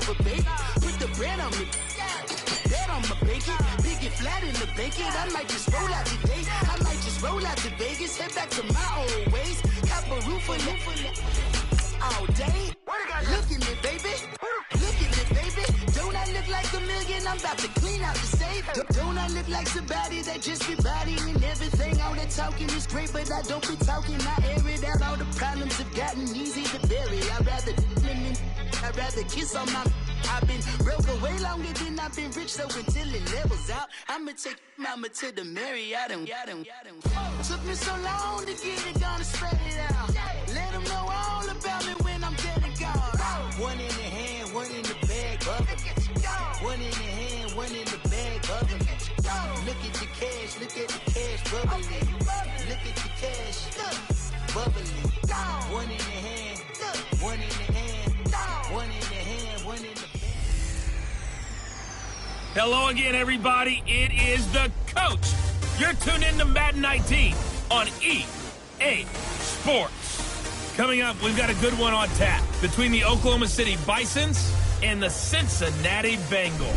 of a baby. Put the bread on me. Bet on my bacon. Big it flat in the bacon. I might just roll out today. I might just roll out to Vegas. Head back to my old ways. Cop a roof for all day. Look at me, baby. Look at me, baby. Don't I look like a million? I'm about to clean out the safe. Don't I look like somebody that just be bodying everything? All that talking is great, but I don't be talking. I air it out. All the problems have gotten easy to bury. I'd rather kiss on my... I've been broke away longer than I've been rich, so until it levels out, I'ma take mama to the Marriott and took me so long to get it, gonna spread it out. Let them know all about me when I'm dead and gone. One in the hand, one in the bag, bubbling. One in the hand, one in the bag, bubbling. Look at the cash, look at the cash, bubbling. Look at the cash, bubbling. One in the hand, one in the hand, one in the hand, one in the... Hello again, everybody. It is the coach. You're tuned in to Madden 19 on EA Sports. Coming up, we've got a good one on tap between the Oklahoma City Bisons and the Cincinnati Bengals.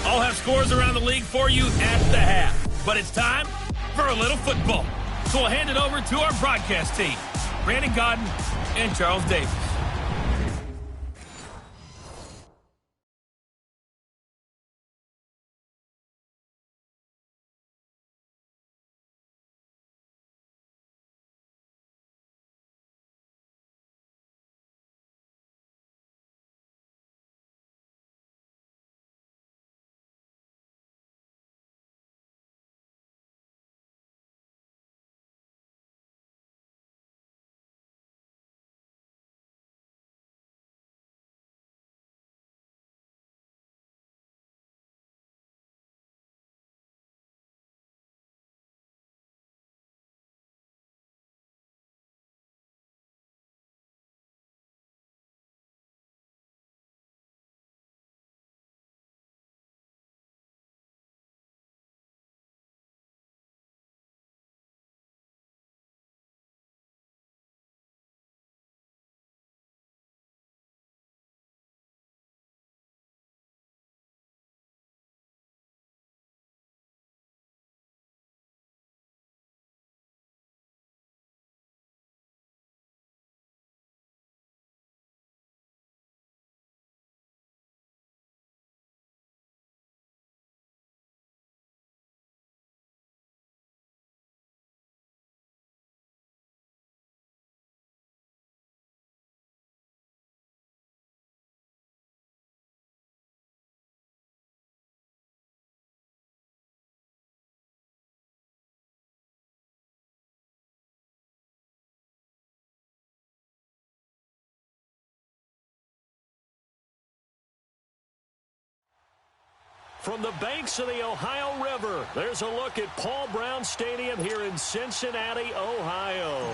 I'll have scores around the league for you at the half. But it's time for a little football. So we'll hand it over to our broadcast team, Brandon Godden and Charles Davis. From the banks of the Ohio River, there's a look at Paul Brown Stadium here in Cincinnati, Ohio.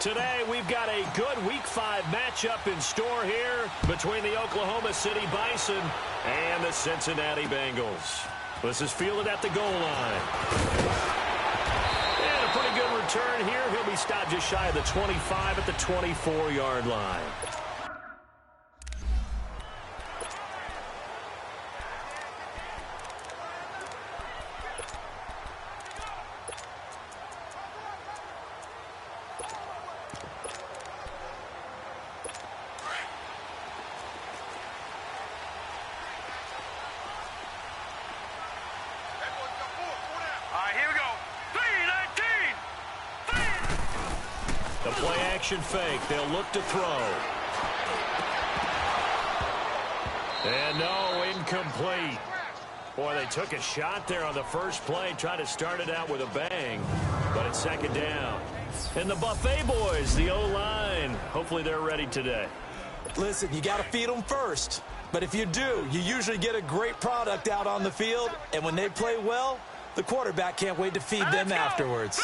Today, we've got a good Week 5 matchup in store here between the Oklahoma City Bison and the Cincinnati Bengals. This is fielded at the goal line. And a pretty good return here. He'll be stopped just shy of the 25 at the 24-yard line. Fake. They'll look to throw. And no, incomplete. Boy, they took a shot there on the first play, tried to start it out with a bang, but it's second down. And the Buffet boys, the O-line, hopefully they're ready today. Listen, you got to feed them first. But if you do, you usually get a great product out on the field, and when they play well, the quarterback can't wait to feed them afterwards.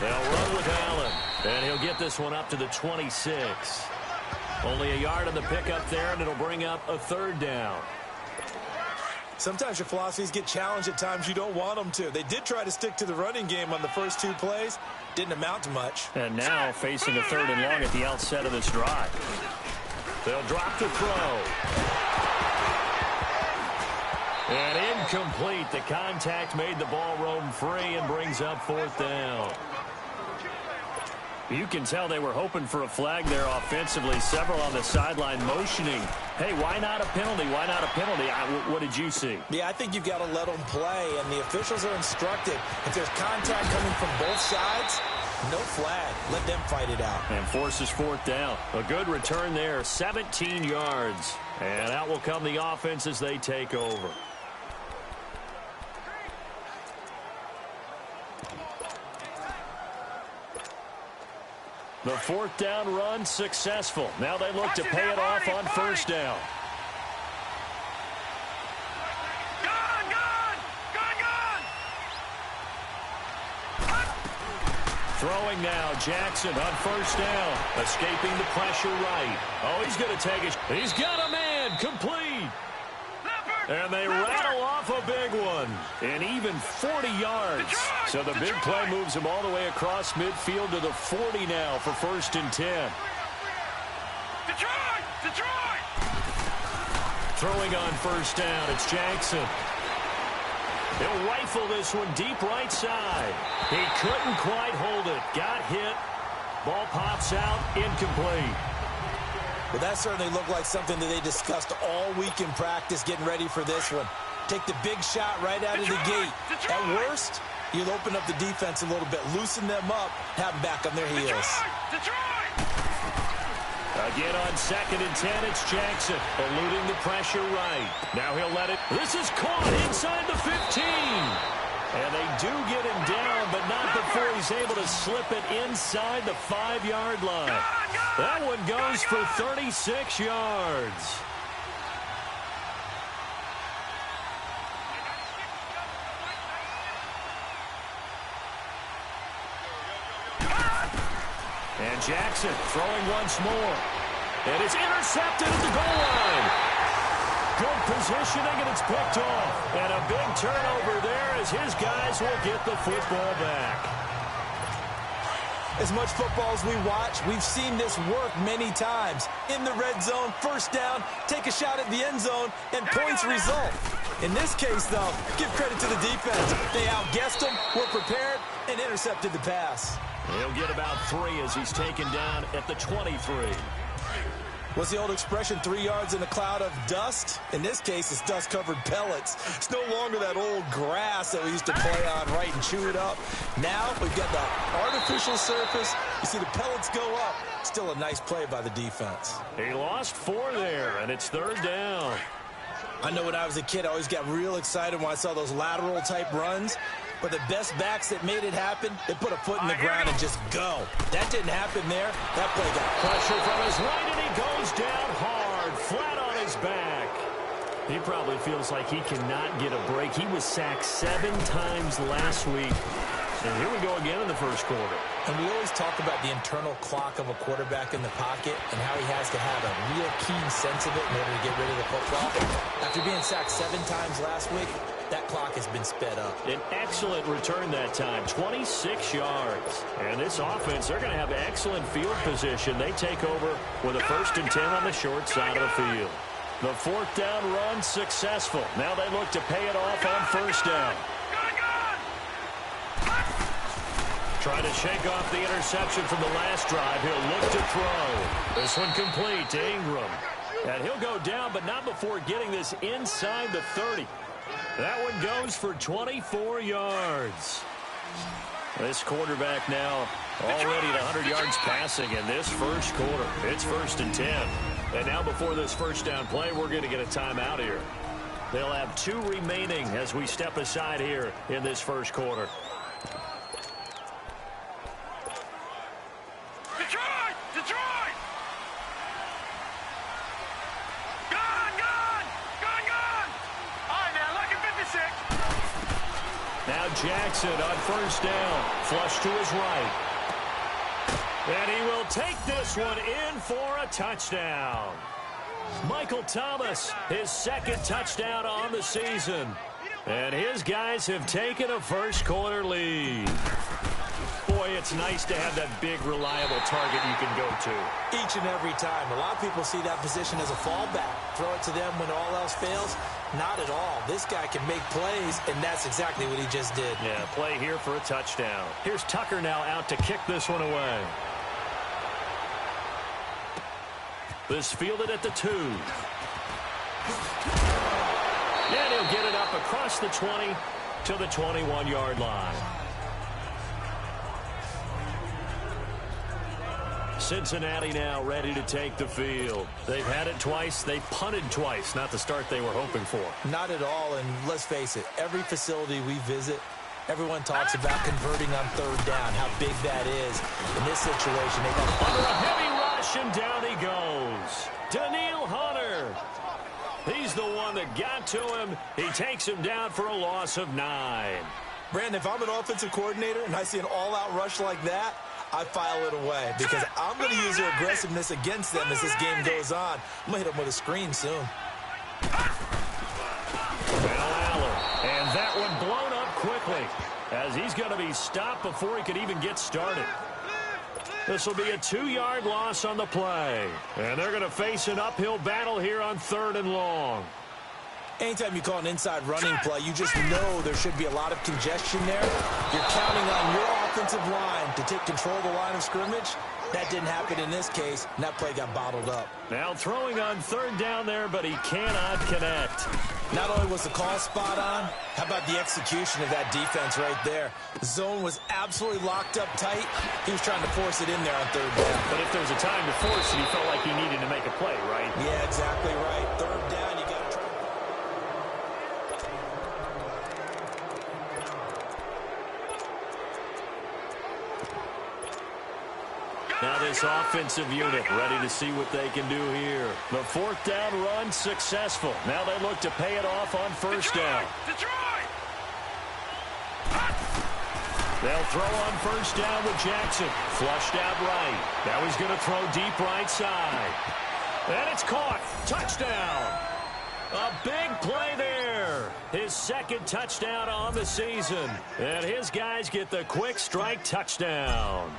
They'll run with Allen, and he'll get this one up to the 26. Only a yard on the pickup there, and it'll bring up a third down. Sometimes your philosophies get challenged at times you don't want them to. They did try to stick to the running game on the first two plays. Didn't amount to much. And now facing a third and long at the outset of this drive. They'll drop the throw. And incomplete. The contact made the ball roam free and brings up 4th down. You can tell they were hoping for a flag there offensively. Several on the sideline motioning. Hey, why not a penalty? Why not a penalty? What did you see? Yeah, I think you've got to let them play, and the officials are instructed. If there's contact coming from both sides, no flag. Let them fight it out. And forces 4th down. A good return there, 17 yards. And out will come the offense as they take over. The 4th down run successful. Now they look to pay it off on 1st down. Throwing now, Jackson on 1st down. Escaping the pressure right. Oh, he's going to take it. He's got a man. Complete. And they rattle off a big one. And even 40 yards. So the big play moves him all the way across midfield to the 40 now for 1st and 10. Detroit! Throwing on 1st down, it's Jackson. He'll rifle this one deep right side. He couldn't quite hold it. Got hit. Ball pops out. Incomplete. Well, that certainly looked like something that they discussed all week in practice getting ready for this one. Take the big shot right out of the gate. At worst, you'll open up the defense a little bit, loosen them up, have them back on their heels. Again on 2nd and 10, it's Jackson eluding the pressure right. Now he'll let it. This is caught inside the 15. And they do get him down, but not before he's able to slip it inside the 5-yard line. That one goes for 36 yards. And Jackson throwing once more. And it's intercepted at the goal line. Good positioning, and it's picked off. And a big turnover there as his guys will get the football back. As much football as we watch, we've seen this work many times. In the red zone, 1st down, take a shot at the end zone, and points result. In this case, though, give credit to the defense. They outguessed them, were prepared, and intercepted the pass. He'll get about 3 as he's taken down at the 23. What's the old expression, 3 yards in a cloud of dust? In this case, it's dust-covered pellets. It's no longer that old grass that we used to play on, right, and chew it up. Now we've got the artificial surface. You see the pellets go up. Still a nice play by the defense. He lost 4 there, and it's 3rd down. I know when I was a kid, I always got real excited when I saw those lateral-type runs. But the best backs that made it happen, they put a foot in the ground and just go. That didn't happen there. That play got pressure from his right, and he goes down hard, flat on his back. He probably feels like he cannot get a break. He was sacked 7 times last week. And here we go again in the 1st quarter. And we always talk about the internal clock of a quarterback in the pocket and how he has to have a real keen sense of it in order to get rid of the football. After being sacked 7 times last week, that clock has been sped up. An excellent return that time, 26 yards. And this offense, they're going to have excellent field position. They take over with a 1st and 10 on the short side of the field. The 4th down run successful. Now they look to pay it off on 1st down. Trying to shake off the interception from the last drive. He'll look to throw. This one complete to Ingram. And he'll go down, but not before getting this inside the 30. That one goes for 24 yards. This quarterback now already at 100 yards passing in this 1st quarter. It's 1st and 10. And now before this 1st down play, we're going to get a timeout here. They'll have 2 remaining as we step aside here in this 1st quarter. Detroit! Gone! All right, now, look at 56. Now Jackson on 1st down. Flush to his right. And he will take this one in for a touchdown. Michael Thomas, his 2nd touchdown on the season. And his guys have taken a 1st quarter lead. Boy, it's nice to have that big, reliable target you can go to. Each and every time. A lot of people see that position as a fallback. Throw it to them when all else fails. Not at all. This guy can make plays, and that's exactly what he just did. Yeah, play here for a touchdown. Here's Tucker now out to kick this one away. This fielded at the 2. And he'll get it up across the 20 to the 21-yard line. Cincinnati now ready to take the field. They've had it twice. They've punted twice. Not the start they were hoping for. Not at all, and let's face it, every facility we visit, everyone talks about converting on third down, how big that is. In this situation, they got under a heavy rush, and down he goes. Daniil Hunter. He's the one that got to him. He takes him down for a loss of 9. Brandon, if I'm an offensive coordinator and I see an all-out rush like that, I file it away because I'm going to use their aggressiveness against them as this game goes on. I'm going to hit them with a screen soon. Bell Allen, and that one blown up quickly as he's going to be stopped before he could even get started. This will be a 2-yard loss on the play, and they're going to face an uphill battle here on 3rd and long. Anytime you call an inside running play, you just know there should be a lot of congestion there. You're counting on your offensive line to take control of the line of scrimmage. That didn't happen in this case, and that play got bottled up. Now throwing on 3rd down there, but he cannot connect. Not only was the call spot on, how about the execution of that defense right there? The zone was absolutely locked up tight. He was trying to force it in there on 3rd down. But if there's a time to force it, he felt like he needed to make a play, right? Yeah, exactly right. 3rd down, you got to try. Now this offensive unit ready to see what they can do here. The 4th down run successful. Now they look to pay it off on 1st down. Detroit! They'll throw on 1st down with Jackson. Flushed out right. Now he's going to throw deep right side. And it's caught. Touchdown. A big play there. His 2nd touchdown on the season. And his guys get the quick strike touchdown.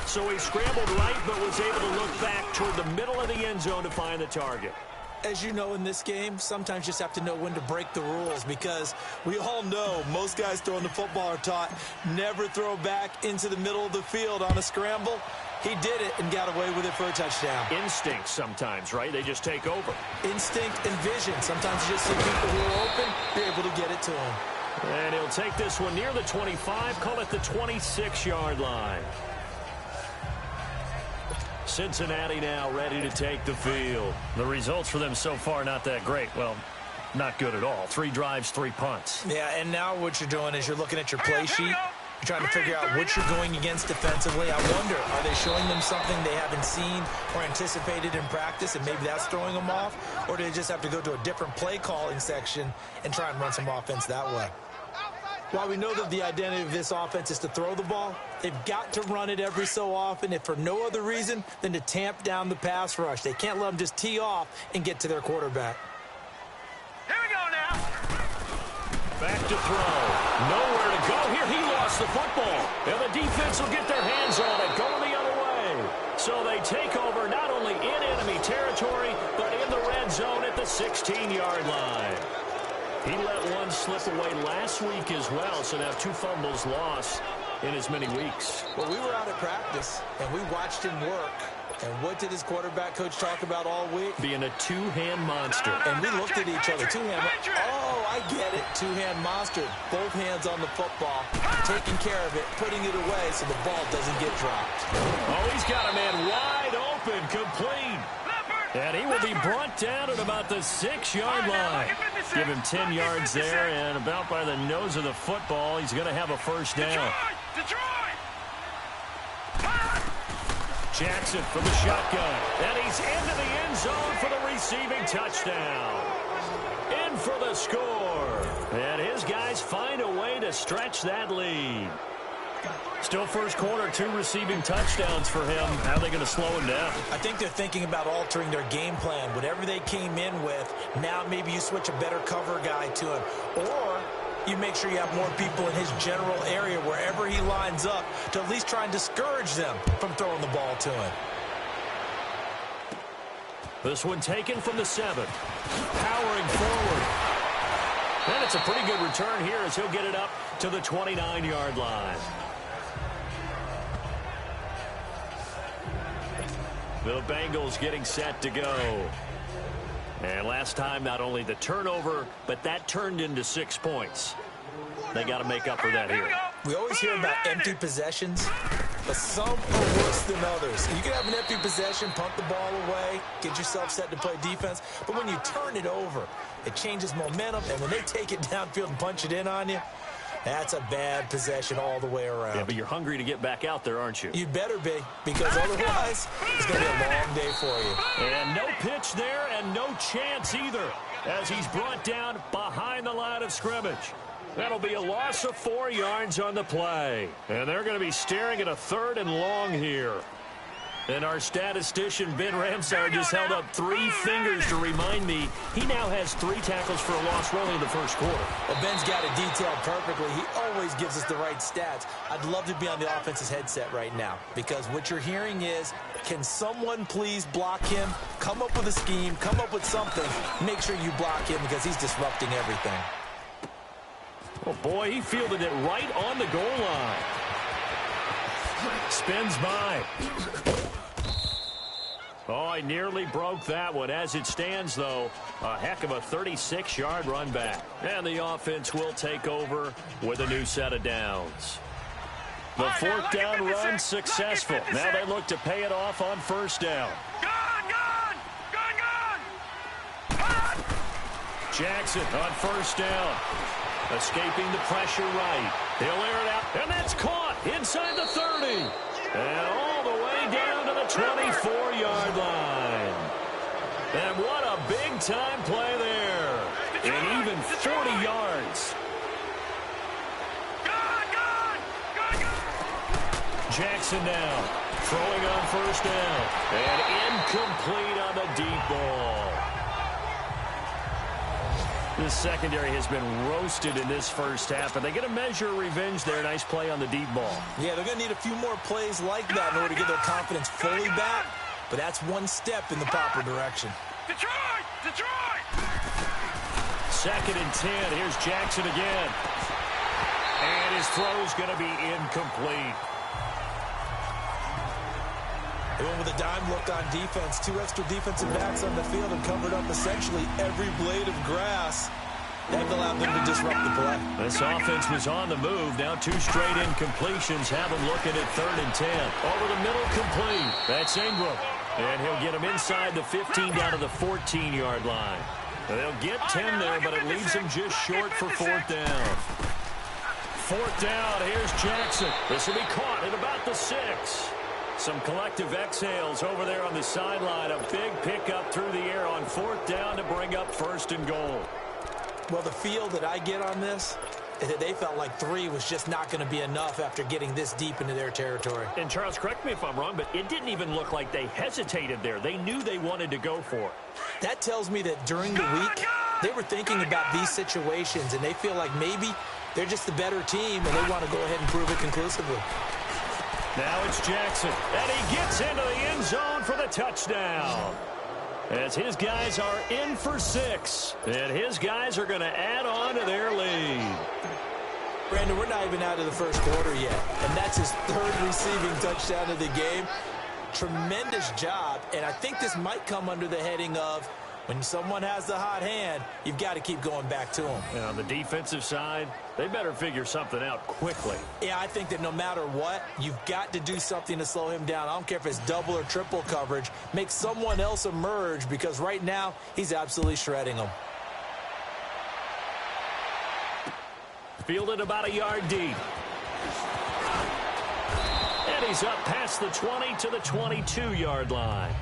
So he scrambled right, but was able to look back toward the middle of the end zone to find the target. As you know in this game, sometimes you just have to know when to break the rules because we all know most guys throwing the football are taught never throw back into the middle of the field on a scramble. He did it and got away with it for a touchdown. Instinct sometimes, right? They just take over. Instinct and vision. Sometimes you just see people who are open, you're able to get it to them. And he'll take this one near the 25, call it the 26-yard line. Cincinnati now ready to take the field. The results for them so far not that great. Well, not good at all. 3 drives, 3 punts. Yeah, and now what you're doing is you're looking at your play sheet. You're trying to figure out what you're going against defensively. I wonder, are they showing them something they haven't seen or anticipated in practice, and maybe that's throwing them off? Or do they just have to go to a different play calling section and try and run some offense that way? While we know that the identity of this offense is to throw the ball, they've got to run it every so often, if for no other reason than to tamp down the pass rush. They can't let them just tee off and get to their quarterback. Here we go now. Back to throw. Nowhere to go. Here he lost the football. And the defense will get their hands on it, going the other way. So they take over not only in enemy territory, but in the red zone at the 16-yard line. He let one slip away last week as well, so now 2 fumbles lost in as many weeks. Well, we were out at practice, and we watched him work. And what did his quarterback coach talk about all week? Being a 2-hand monster. And we looked at each other. 2-hand. Oh, I get it. 2-hand monster. Both hands on the football, taking care of it, putting it away so the ball doesn't get dropped. Oh, he's got a man wide open, complete. And he will be brought down at about the 6-yard line. Give him 10 yards there, and about by the nose of the football, he's going to have a 1st down. Detroit! Jackson from the shotgun. And he's into the end zone for the receiving touchdown. In for the score. And his guys find a way to stretch that lead. Still first quarter, 2 receiving touchdowns for him. How are they going to slow him down? I think they're thinking about altering their game plan. Whatever they came in with, now maybe you switch a better cover guy to him. Or you make sure you have more people in his general area wherever he lines up to at least try and discourage them from throwing the ball to him. This one taken from the 7. Powering forward. And it's a pretty good return here as he'll get it up to the 29-yard line. The Bengals getting set to go. And last time, not only the turnover, but that turned into 6 points. They got to make up for that here. We always hear about empty possessions, but some are worse than others. You can have an empty possession, punt the ball away, get yourself set to play defense, but when you turn it over, it changes momentum, and when they take it downfield and punch it in on you, that's a bad possession all the way around. Yeah, but you're hungry to get back out there, aren't you? You better be, because otherwise, it's going to be a long day for you. And no pitch there, and no chance either, as he's brought down behind the line of scrimmage. That'll be a loss of 4 yards on the play. And they're going to be staring at a 3rd and long here. And our statistician, Ben Ramsar, just held up 3 fingers to remind me he now has 3 tackles for a loss rolling in the first quarter. Well, Ben's got it detailed perfectly. He always gives us the right stats. I'd love to be on the offense's headset right now, because what you're hearing is, can someone please block him? Come up with a scheme. Come up with something. Make sure you block him, because he's disrupting everything. Oh, boy, he fielded it right on the goal line. Spins by. Oh, I nearly broke that one. As it stands, though, a heck of a 36-yard run back. And the offense will take over with a new set of downs. The 4th down run successful. Now they look to pay it off on 1st down. Jackson on 1st down. Escaping the pressure right. He'll air it out, and that's caught inside the 30. And all the way down to the 24-yard line. And what a big-time play there. And even 40 yards. Jackson now throwing on 1st down. And incomplete on the deep ball. This secondary has been roasted in this first half, but they get a measure of revenge there. Nice play on the deep ball. Yeah, they're going to need a few more plays like that in order to get their confidence fully back, but that's one step in the proper direction. Detroit! Detroit! 2nd and 10. Here's Jackson again. And his throw's going to be incomplete. They went with a dime look on defense. 2 extra defensive backs on the field and covered up essentially every blade of grass. That allowed them to disrupt the play. This offense was on the move. Now 2 straight incompletions have them looking at 3rd and 10. Over the middle, complete. That's Ingram. And he'll get him inside the 15 down to the 14-yard line. They'll get 10 there, but it leaves them just short for 4th down. 4th down, here's Jackson. This will be caught at about the 6. Some collective exhales over there on the sideline. A big pickup through the air on 4th down to bring up 1st and goal. Well, the feel that I get on this is that they felt like 3 was just not going to be enough after getting this deep into their territory. And, Charles, correct me if I'm wrong, but it didn't even look like they hesitated there. They knew they wanted to go for it. That tells me that during the week, they were thinking about these situations, and they feel like maybe they're just the better team, and they want to go ahead and prove it conclusively. Now it's Jackson, and he gets into the end zone for the touchdown. As his guys are in for 6, and his guys are going to add on to their lead. Brandon, we're not even out of the first quarter yet, and that's his 3rd receiving touchdown of the game. Tremendous job, and I think this might come under the heading of when someone has the hot hand, you've got to keep going back to them. And on the defensive side, they better figure something out quickly. Yeah, I think that no matter what, you've got to do something to slow him down. I don't care if it's double or triple coverage. Make someone else emerge, because right now, he's absolutely shredding them. Fielded about a yard deep. And he's up past the 20 to the 22-yard line.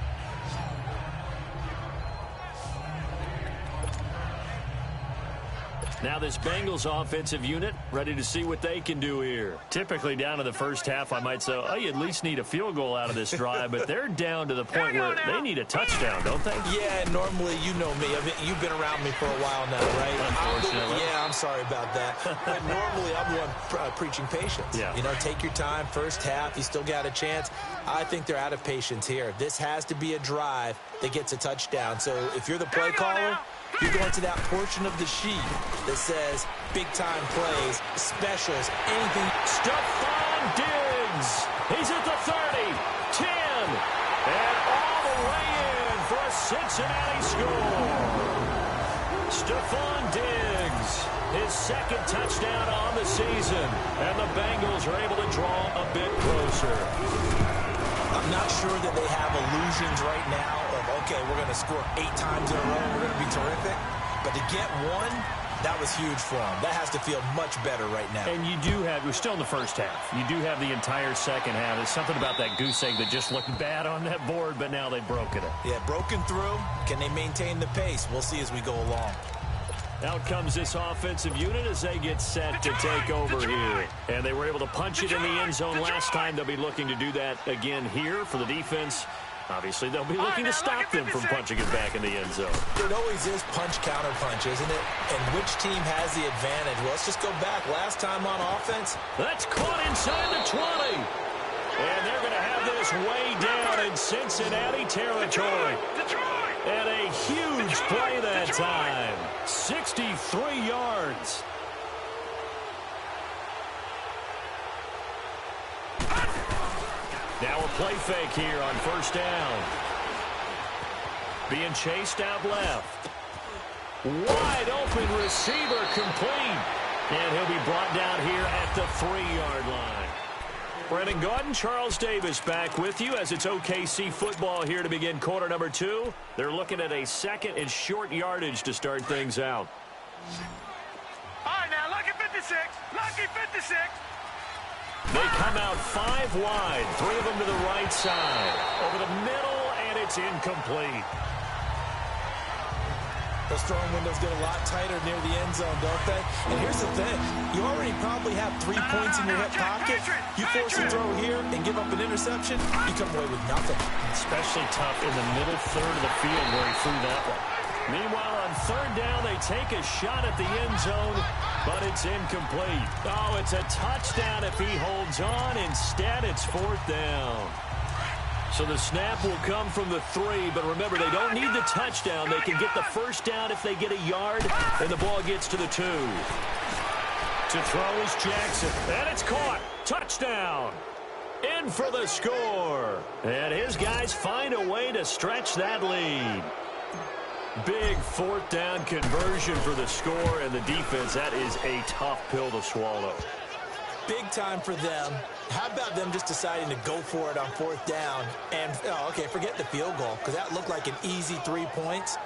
Now this Bengals offensive unit ready to see what they can do here. Typically down to the first half, I might say, oh, you at least need a field goal out of this drive, but they're down to the point where they need a touchdown, don't they? Yeah, normally, you know me. I mean, you've been around me for a while now, right? Unfortunately. Yeah, I'm sorry about that. But normally, I'm the one preaching patience. Yeah. You know, take your time. First half, you still got a chance. I think they're out of patience here. This has to be a drive that gets a touchdown. So if you're the play caller, you're going to that portion of the sheet that says big-time plays, specials, anything. Stephon Diggs. He's at the 30, 10, and all the way in for a Cincinnati score. Stephon Diggs, his second touchdown on the season, and the Bengals are able to draw a bit closer. I'm not sure that they have illusions right now of, okay, we're going to score 8 times in a row, we're going to be terrific. But to get one, that was huge for them. That has to feel much better right now. And you do have, we're still in the first half. You do have the entire second half. There's something about that goose egg that just looked bad on that board, but now they've broken it. Yeah, broken through. Can they maintain the pace? We'll see as we go along. Out comes this offensive unit as they get set to take over here. And they were able to punch it in the end zone last time. They'll be looking to do that again here for the defense. Obviously, they'll be looking to stop them from punching it back in the end zone. It always is punch-counter-punch, isn't it? And which team has the advantage? Well, let's just go back. Last time on offense. That's caught inside the 20. And they're going to have this way down in Cincinnati territory. And a huge play that time. 63 yards. Now a play fake here on first down. Being chased out left. Wide open receiver complete. And he'll be brought down here at the 3-yard line. Brandon Gaudin, Charles Davis back with you as it's OKC football here to begin quarter number 2. They're looking at a second and short yardage to start things out. All right, now, lucky 56. Lucky 56. They come out 5 wide, 3 of them to the right side. Over the middle, and it's incomplete. Those throwing windows get a lot tighter near the end zone, don't they? And here's the thing. You already probably have 3 points in your hip pocket. You force a throw here and give up an interception, you come away with nothing. Especially tough in the middle third of the field where he threw that one. Meanwhile, on third down, they take a shot at the end zone, but it's incomplete. Oh, it's a touchdown if he holds on. Instead, it's 4th down. So the snap will come from the 3, but remember, they don't need the touchdown. They can get the first down if they get a yard, and the ball gets to the 2. To throw is Jackson, and it's caught. Touchdown. In for the score. And his guys find a way to stretch that lead. Big 4th down conversion for the score, and the defense, that is a tough pill to swallow. Big time for them. How about them just deciding to go for it on 4th down? And, okay, forget the field goal, because that looked like an easy 3 points.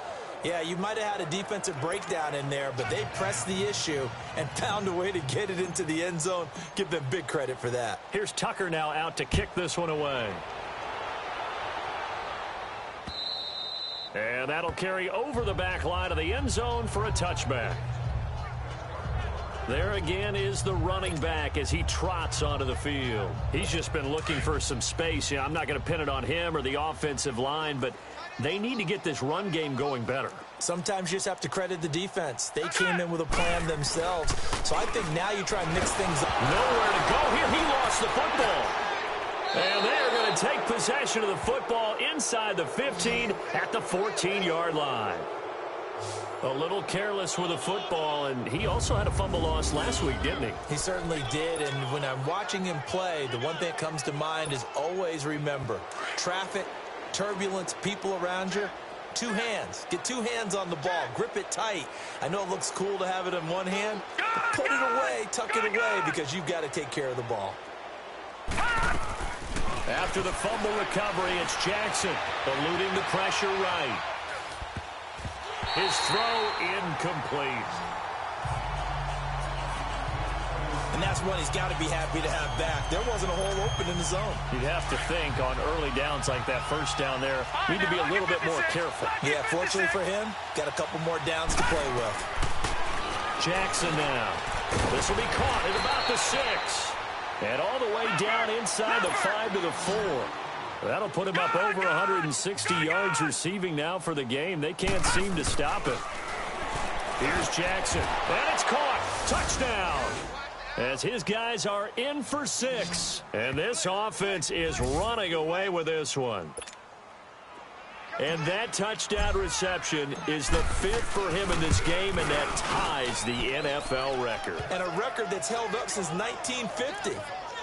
Yeah, you might have had a defensive breakdown in there, but they pressed the issue and found a way to get it into the end zone. Give them big credit for that. Here's Tucker now out to kick this one away. And that'll carry over the back line of the end zone for a touchback. There again is the running back as he trots onto the field. He's just been looking for some space. You know, I'm not going to pin it on him or the offensive line, but they need to get this run game going better. Sometimes you just have to credit the defense. They came in with a plan themselves. So I think now you try and mix things up. Nowhere to go here. He lost the football. And they're going to take possession of the football inside the 15 at the 14-yard line. A little careless with the football, and he also had a fumble loss last week, didn't he? He certainly did, and when I'm watching him play, the one thing that comes to mind is always remember, traffic, turbulence, people around you, 2 hands. Get 2 hands on the ball. Grip it tight. I know it looks cool to have it in one hand, but put it away, tuck it away, because you've got to take care of the ball. After the fumble recovery, it's Jackson eluding the pressure right. His throw incomplete. And that's one he's got to be happy to have back. There wasn't a hole open in the zone. You'd have to think on early downs like that first down there, need to be a little bit more careful. Yeah, fortunately for him, got a couple more downs to play with. Jackson now. This will be caught at about the 6. And all the way down inside the 5 to the 4. That'll put him up over 160 yards receiving now for the game. They can't seem to stop it. Here's Jackson. And it's caught. Touchdown. As his guys are in for 6. And this offense is running away with this one. And that touchdown reception is the 5th for him in this game, and that ties the NFL record. And a record that's held up since 1950.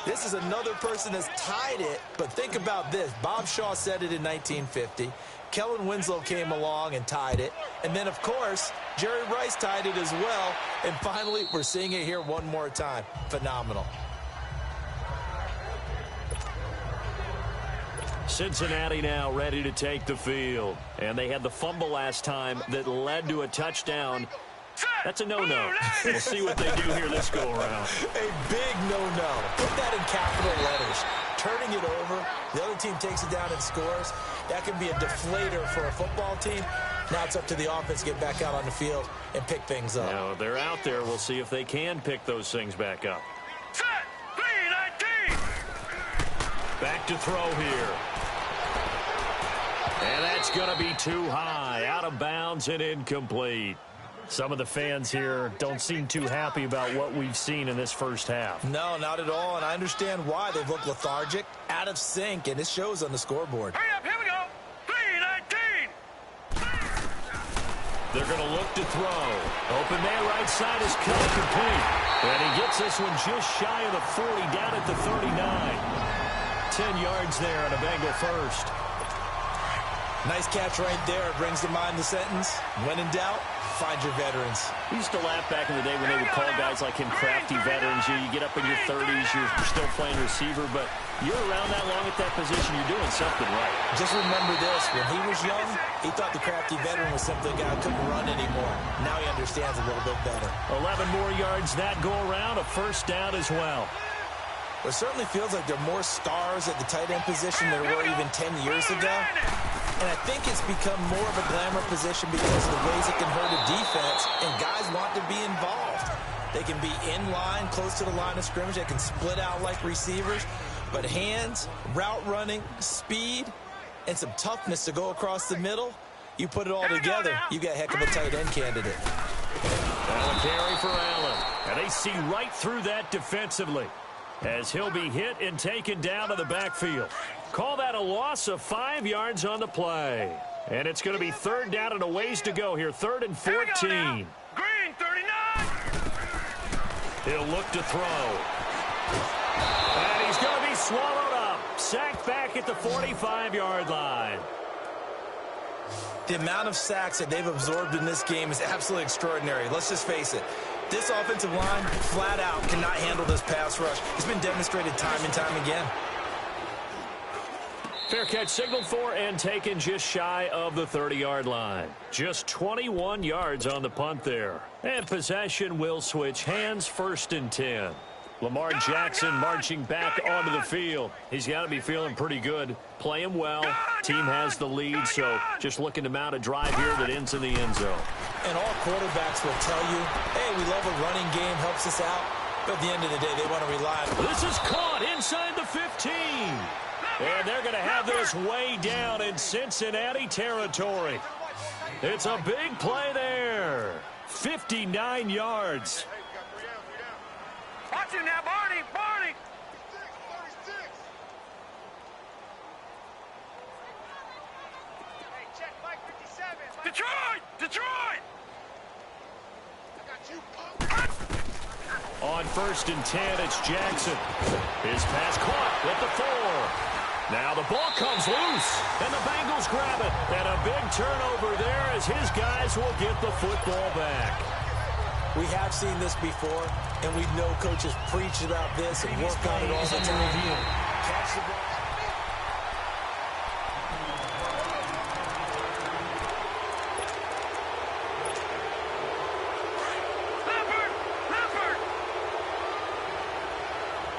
This is another person that's tied it, but think about this. Bob Shaw said it in 1950. Kellen Winslow came along and tied it. And then, of course, Jerry Rice tied it as well. And finally, we're seeing it here one more time. Phenomenal. Cincinnati now ready to take the field. And they had the fumble last time that led to a touchdown. That's a no-no. We'll see what they do here this go-around. A big no-no. Put that in capital letters. Turning it over, the other team takes it down and scores. That can be a deflator for a football team. Now it's up to the offense to get back out on the field and pick things up. Now, they're out there. We'll see if they can pick those things back up. Set. 3-19. Back to throw here. And that's going to be too high. Out of bounds and incomplete. Some of the fans here don't seem too happy about what we've seen in this first half. No, not at all, and I understand why. They've looked lethargic, out of sync, and it shows on the scoreboard. Hurry up, here we go. 3-19. They're going to look to throw. Open man right side is cut complete. And he gets this one just shy of the 40, down at the 39. 10 yards there on a Bengal first. Nice catch right there. It brings to mind the sentence, when in doubt, find your veterans. We used to laugh back in the day when they would call guys like him crafty veterans. You get up in your 30s, you're still playing receiver, but you're around that long at that position, you're doing something right. Just remember this, when he was young, he thought the crafty veteran was simply a guy who couldn't run anymore. Now he understands a little bit better. 11 more yards that go around, a first down as well. It certainly feels like there are more stars at the tight end position than there were even 10 years ago. And I think it's become more of a glamour position because of the ways it can hurt a defense, and guys want to be involved. They can be in line, close to the line of scrimmage. They can split out like receivers. But hands, route running, speed, and some toughness to go across the middle, you put it all together, you got a heck of a tight end candidate. That'll carry for Allen. And they see right through that defensively as he'll be hit and taken down to the backfield. Call that a loss of 5 yards on the play. And it's going to be third down and a ways to go here. 3rd and 14. Green, 39. He'll look to throw. And he's going to be swallowed up. Sacked back at the 45-yard line. The amount of sacks that they've absorbed in this game is absolutely extraordinary. Let's just face it. This offensive line, flat out, cannot handle this pass rush. It's been demonstrated time and time again. Fair catch signaled for and taken just shy of the 30-yard line. Just 21 yards on the punt there. And possession will switch hands, 1st and 10. Lamar Jackson marching back onto the field. He's got to be feeling pretty good. Playing well. Team has the lead, so just looking to mount a drive here that ends in the end zone. And all quarterbacks will tell you, hey, we love a running game, helps us out. But at the end of the day, they want to rely on... This is caught inside the 15. And they're going to have this way down in Cincinnati territory. It's a big play there. 59 yards. Watch him now, Barney. Barney. Hey, check Mike 57. Detroit. Detroit. I got you, punk. On 1st and 10, it's Jackson. His pass caught at the 4. Now the ball comes loose, and the Bengals grab it. And a big turnover there as his guys will get the football back. We have seen this before, and we know coaches preach about this and work on it all the time. Catch the ball. Leopard.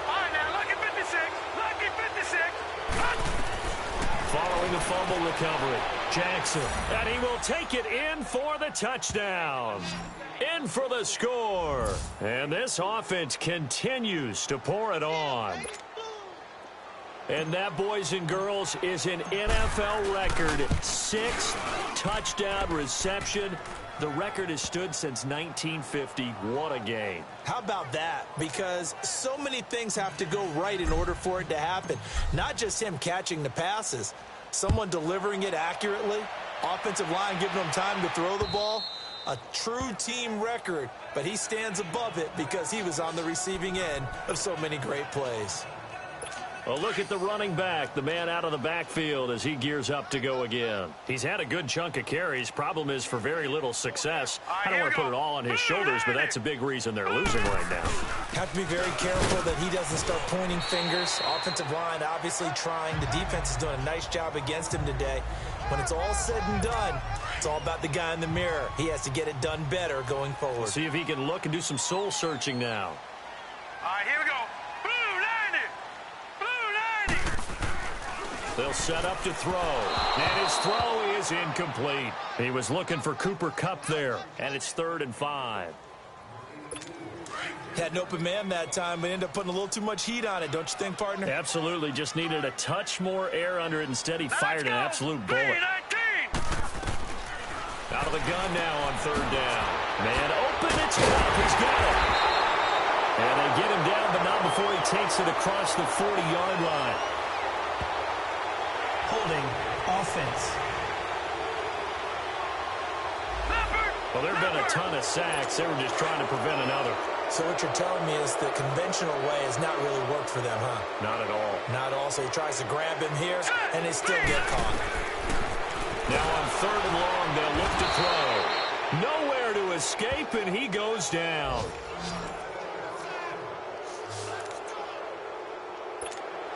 All right, now, lucky 56. Lucky 56. Following the fumble recovery, Jackson, and he will take it in for the touchdown. In for the score. And this offense continues to pour it on. And that, boys and girls, is an NFL record. 6th touchdown reception. The record has stood since 1950. What a game. How about that? Because so many things have to go right in order for it to happen. Not just him catching the passes. Someone delivering it accurately. Offensive line giving him time to throw the ball. A true team record. But he stands above it because he was on the receiving end of so many great plays. A look at the running back, the man out of the backfield as he gears up to go again. He's had a good chunk of carries. Problem is for very little success. I don't want to put it all on his shoulders, but that's a big reason they're losing right now. Have to be very careful that he doesn't start pointing fingers. Offensive line obviously trying. The defense is doing a nice job against him today. When it's all said and done, it's all about the guy in the mirror. He has to get it done better going forward. We'll see if he can look and do some soul searching now. All right, here we go. They'll set up to throw, and his throw is incomplete. He was looking for Cooper Kupp there, and it's 3rd and 5. Had an open man that time, but ended up putting a little too much heat on it, don't you think, partner? Absolutely, just needed a touch more air under it. Instead, he fired an absolute bullet. Out of the gun now on 3rd down. Man open, it's Kupp, he's got it. And they get him down, but not before he takes it across the 40-yard line. Holding offense. Well, there have been a ton of sacks. They were just trying to prevent another. So what you're telling me is the conventional way has not really worked for them, huh? Not at all. Not at all. So he tries to grab him here, and they still get caught. Now on 3rd and long, they'll look to throw. Nowhere to escape, and he goes down.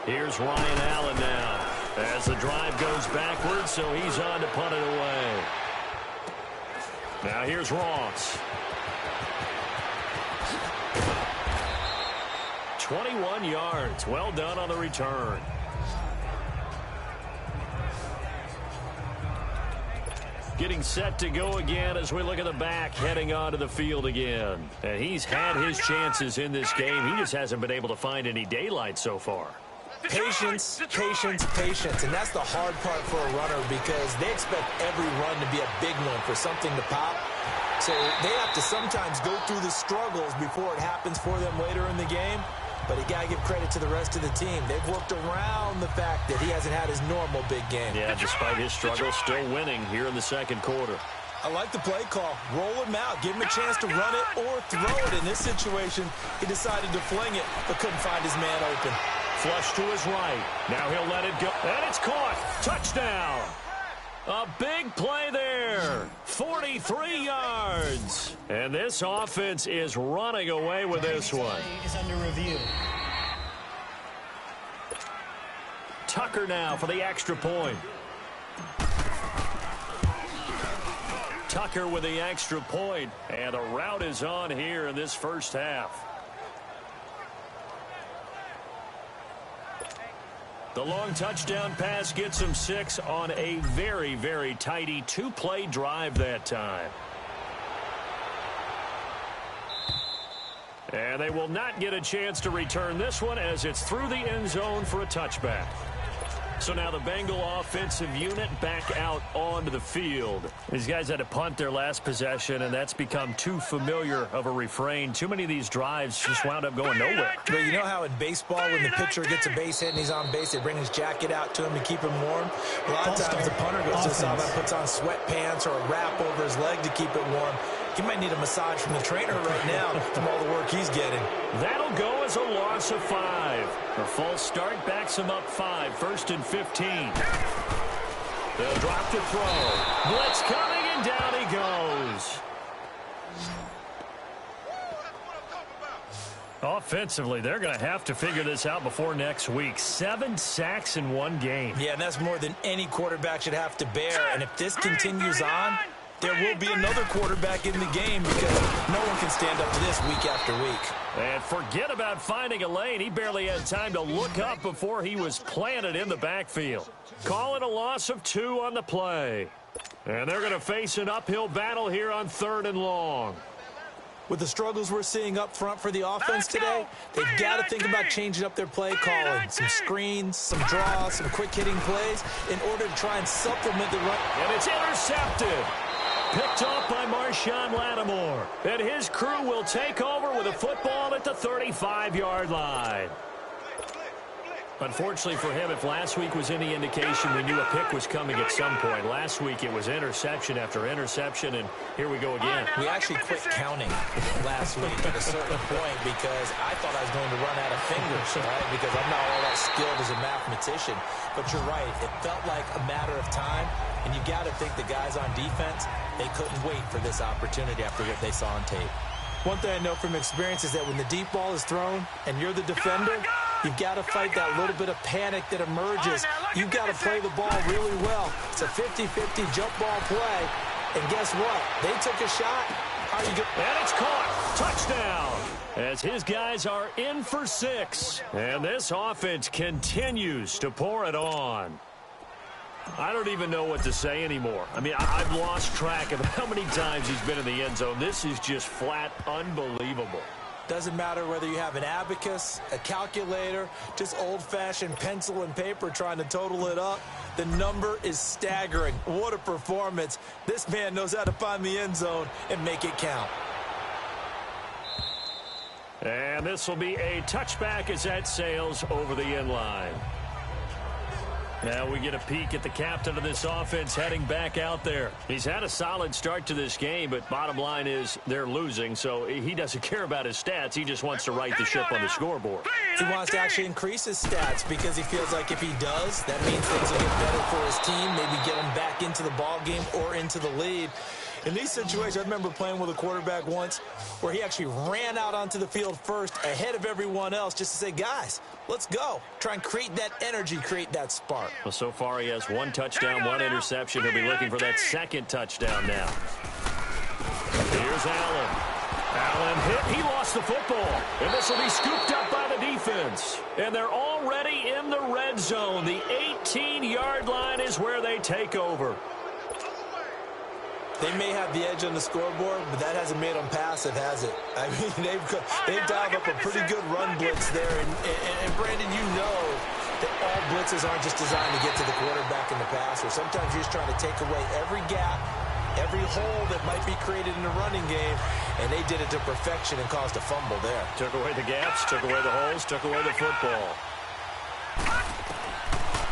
Here's Ryan Allen now. As the drive goes backwards, so he's on to punt it away. Now here's Ross. 21 yards. Well done on the return. Getting set to go again as we look at the back heading onto the field again. And he's had his chances in this game. He just hasn't been able to find any daylight so far. Patience, patience, patience. And that's the hard part for a runner because they expect every run to be a big one for something to pop. So they have to sometimes go through the struggles before it happens for them later in the game. But you got to give credit to the rest of the team. They've worked around the fact that he hasn't had his normal big game. Yeah, despite his struggles, still winning here in the 2nd quarter. I like the play call. Roll him out. Give him a chance to run it or throw it. In this situation, he decided to fling it, but couldn't find his man open. Flush to his right. Now he'll let it go. And it's caught. Touchdown. A big play there. 43 yards. And this offense is running away with this one. Is under review. Tucker now for the extra point. Tucker with the extra point. And the route is on here in this first half. The long touchdown pass gets him 6 on a very, very tidy 2-play drive that time. And they will not get a chance to return this one as it's through the end zone for a touchback. So now the Bengal offensive unit back out onto the field. These guys had to punt their last possession, and that's become too familiar of a refrain. Too many of these drives just wound up going nowhere. But you know how in baseball, when the pitcher gets a base hit and he's on base, they bring his jacket out to him to keep him warm? A lot of times the punter goes to the sideline, puts on sweatpants or a wrap over his leg to keep it warm. He might need a massage from the trainer right now from all the work he's getting. That'll go as a loss of 5. The false start backs him up 5. 1st and 15. They'll drop to throw. Blitz coming, and down he goes. Offensively, they're going to have to figure this out before next week. 7 sacks in one game. Yeah, and that's more than any quarterback should have to bear. And if this continues on, there will be another quarterback in the game because no one can stand up to this week after week. And forget about finding a lane. He barely had time to look up before he was planted in the backfield. Call it a loss of 2 on the play. And they're going to face an uphill battle here on 3rd and long. With the struggles we're seeing up front for the offense today, they've got to think about changing up their play calling. Some screens, some draws, some quick-hitting plays in order to try and supplement the run. And it's intercepted. Picked off by Marshawn Lattimore. And his crew will take over with a football at the 35-yard line. Unfortunately for him, if last week was any indication, we knew a pick was coming at some point. Last week it was interception after interception, and here we go again. We actually quit counting last week at a certain point because I thought I was going to run out of fingers, right? Because I'm not all that skilled as a mathematician. But you're right. It felt like a matter of time, and you got to think the guys on defense, they couldn't wait for this opportunity after what they saw on tape. One thing I know from experience is that when the deep ball is thrown and you're the defender, you've got to fight that little bit of panic that emerges. You've got to play the ball really well. It's a 50-50 jump ball play. And guess what? They took a shot. How are you going? And it's caught. Touchdown. As his guys are in for 6. And this offense continues to pour it on. I don't even know what to say anymore. I mean, I've lost track of how many times he's been in the end zone. This is just flat unbelievable. Doesn't matter whether you have an abacus, a calculator, just old-fashioned pencil and paper trying to total it up. The number is staggering. What a performance. This man knows how to find the end zone and make it count. And this will be a touchback as that sails over the end line. Now we get a peek at the captain of this offense heading back out there. He's had a solid start to this game, but bottom line is they're losing, so he doesn't care about his stats. He just wants to right the ship on the scoreboard. He wants to actually increase his stats because he feels like if he does, that means things will get better for his team, maybe get him back into the ball game or into the lead. In these situations, I remember playing with a quarterback once where he actually ran out onto the field first ahead of everyone else just to say, guys, let's go. Try and create that energy, create that spark. Well, so far he has 1 touchdown, 1 interception. He'll be looking for that 2nd touchdown now. Here's Allen. Allen hit. He lost the football. And this will be scooped up by the defense. And they're already in the red zone. The 18-yard line is where they take over. They may have the edge on the scoreboard, but that hasn't made them passive, has it? I mean, they've dialed up a pretty good run blitz there. And Brandon, you know that all blitzes aren't just designed to get to the quarterback and the passer. Sometimes you're just trying to take away every gap, every hole that might be created in the running game, and they did it to perfection and caused a fumble there. Took away the gaps, took away the holes, took away the football.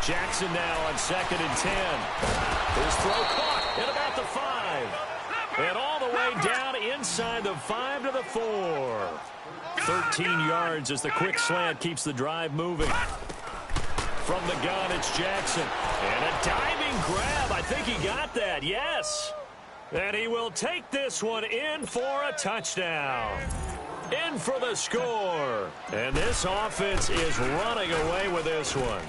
Jackson now on 2nd and 10. His throw caught at about the 5. And all the way down inside the 5 to the 4. 13 yards as the quick slant keeps the drive moving. From the gun, it's Jackson. And a diving grab. I think he got that, yes. And he will take this one in for a touchdown. In for the score. And this offense is running away with this one.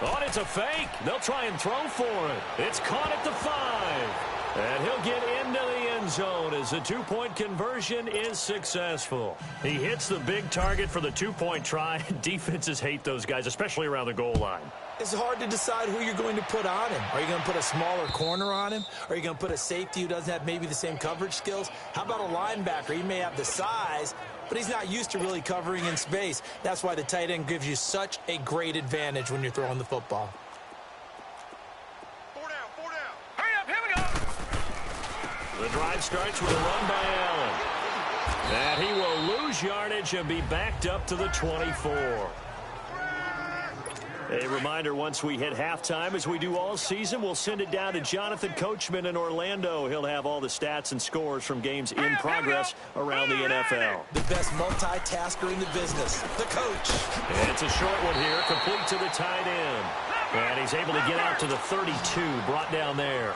Oh, it's a fake. They'll try and throw for it. It's caught at the 5. And he'll get into the end zone as the 2-point conversion is successful. He hits the big target for the 2-point try. Defenses hate those guys, especially around the goal line. It's hard to decide who you're going to put on him. Are you going to put a smaller corner on him? Are you going to put a safety who doesn't have maybe the same coverage skills? How about a linebacker? He may have the size, but he's not used to really covering in space. That's why the tight end gives you such a great advantage when you're throwing the football. 4 down, 4 down. Hurry up, here we go. The drive starts with a run by Allen. And he will lose yardage and be backed up to the 24. A reminder, once we hit halftime, as we do all season, we'll send it down to Jonathan Coachman in Orlando. He'll have all the stats and scores from games in progress around the NFL. The best multitasker in the business, the coach. And it's a short one here, complete to the tight end. And he's able to get out to the 32, brought down there.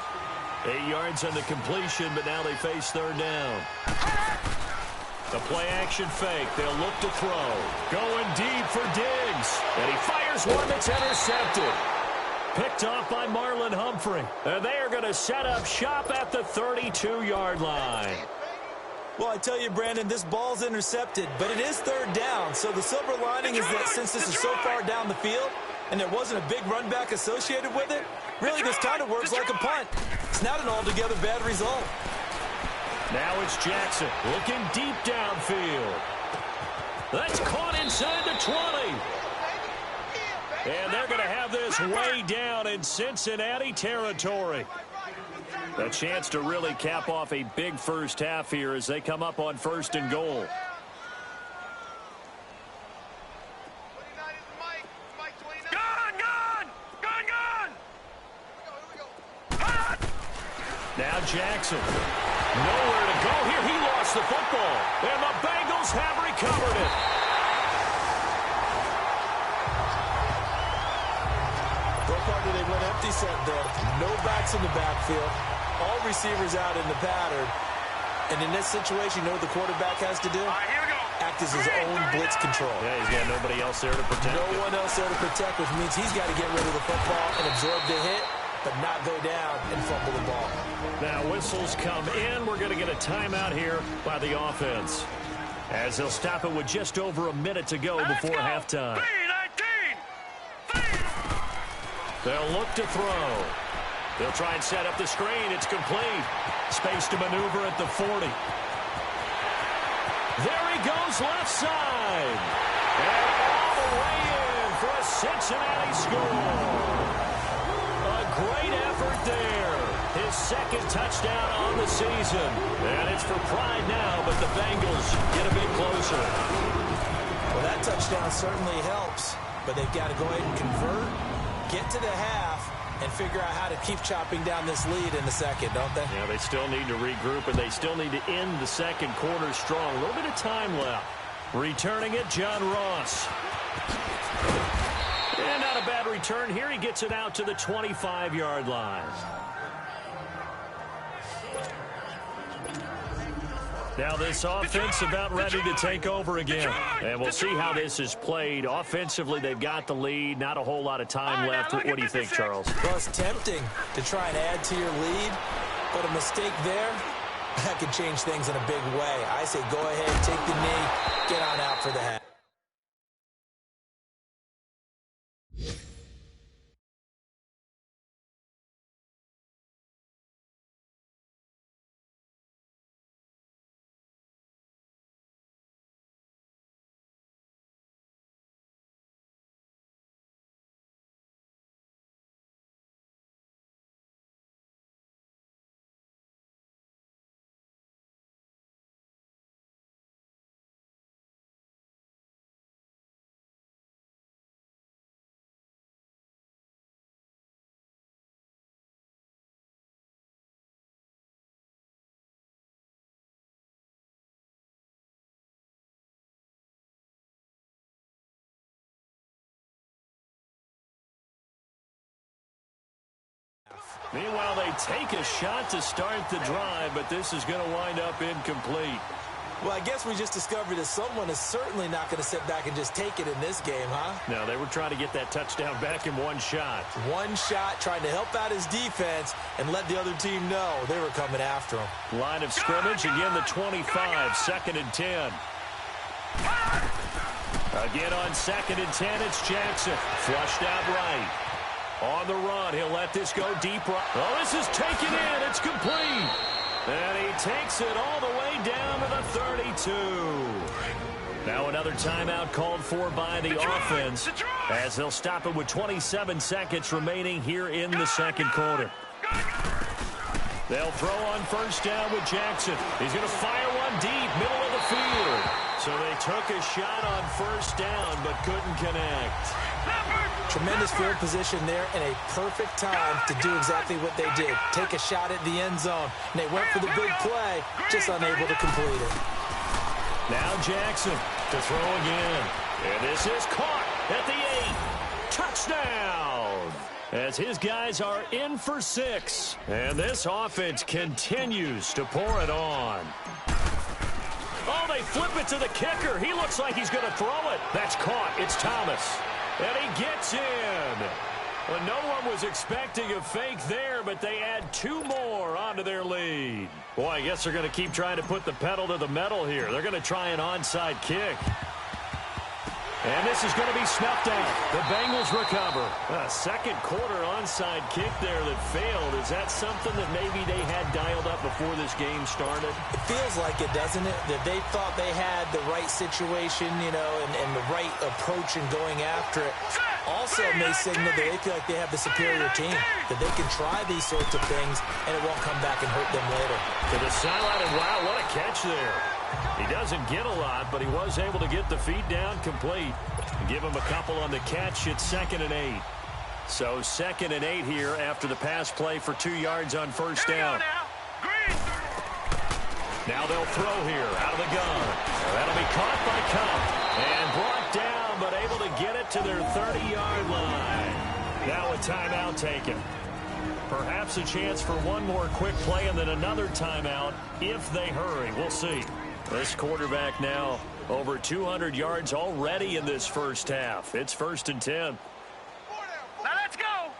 8 yards on the completion, but now they face 3rd down. The play-action fake. They'll look to throw. Going deep for Diggs. And he fires one that's intercepted. Picked off by Marlon Humphrey. And they are going to set up shop at the 32-yard line. Well, I tell you, Brandon, this ball's intercepted, but it is third down. So the silver lining is that since this is so far down the field and there wasn't a big run back associated with it, really this kind of works like a punt. It's not an altogether bad result. Now it's Jackson looking deep downfield. That's caught inside the 20. And they're going to have this way down in Cincinnati territory. A chance to really cap off a big first half here as they come up on 1st and goal. Now Jackson. Nowhere to go here. He lost the football. And the Bengals have recovered it. What part did they went empty set there? No backs in the backfield. All receivers out in the pattern. And in this situation, you know what the quarterback has to do? Act as his own blitz control. Yeah, he's got nobody else there to protect. No one else there to protect, which means he's got to get rid of the football and absorb the hit, but not go down and fumble the ball. Now whistles come in. We're going to get a timeout here by the offense, as they'll stop it with just over a minute to go before halftime. They'll look to throw. They'll try and set up the screen. It's complete. Space to maneuver at the 40. There he goes left side. And all the way in for a Cincinnati score. A great effort there. His second touchdown on the season. And it's for pride now, but the Bengals get a bit closer. Well, that touchdown certainly helps, but they've got to go ahead and convert, get to the half, and figure out how to keep chopping down this lead in the second, don't they? Yeah, they still need to regroup, and they still need to end the second quarter strong. A little bit of time left. Returning it, John Ross. And not a bad return here. He gets it out to the 25-yard line. Now this offense about ready to take over again. And we'll see how this is played. Offensively, they've got the lead. Not a whole lot of time left. What do you think, Charles? Well, it's tempting to try and add to your lead, but a mistake there, that could change things in a big way. I say go ahead, take the knee, get on out for the half. Meanwhile, they take a shot to start the drive, but this is going to wind up incomplete. Well, I guess we just discovered that someone is certainly not going to sit back and just take it in this game, huh? No, they were trying to get that touchdown back in one shot. One shot, trying to help out his defense and let the other team know they were coming after him. Line of scrimmage, again the 25, 2nd and 10. Again on 2nd and 10, it's Jackson. Flushed out right. On the run, he'll let this go deep right. Oh, this is taken in. It's complete. And he takes it all the way down to the 32. Now another timeout called for by the offense, as they'll stop it with 27 seconds remaining here in the second quarter. They'll throw on 1st down with Jackson. He's going to fire one deep, middle of the field. So they took a shot on 1st down, but couldn't connect. Tremendous field position there and a perfect time to do exactly what they did. Take a shot at the end zone. And they went for the big play, just unable to complete it. Now Jackson to throw again. And this is caught at the 8. Touchdown! As his guys are in for 6. And this offense continues to pour it on. Oh, they flip it to the kicker. He looks like he's going to throw it. That's caught. It's Thomas. And he gets in. Well, no one was expecting a fake there, but they add 2 more onto their lead. Boy, I guess they're going to keep trying to put the pedal to the metal here. They're going to try an onside kick. And this is going to be snuffed out. The Bengals recover. A second quarter onside kick there that failed. Is that something that maybe they had dialed up before this game started? It feels like it, doesn't it? That they thought they had the right situation, you know, and the right approach in going after it. Also may signal that they feel like they have the superior team, that they can try these sorts of things and it won't come back and hurt them later. To the sideline, and wow, what a catch there. He doesn't get a lot, but he was able to get the feet down complete. Give him a couple on the catch. It's 2nd and 8. So 2nd and 8 here after the pass play for 2 yards on first down. Now they'll throw here out of the gun. That'll be caught by Cup and brought down, but able to get it to their 30-yard line. Now a timeout taken. Perhaps a chance for one more quick play and then another timeout if they hurry. We'll see. This quarterback now over 200 yards already in this first half. It's 1st and 10. Now let's go.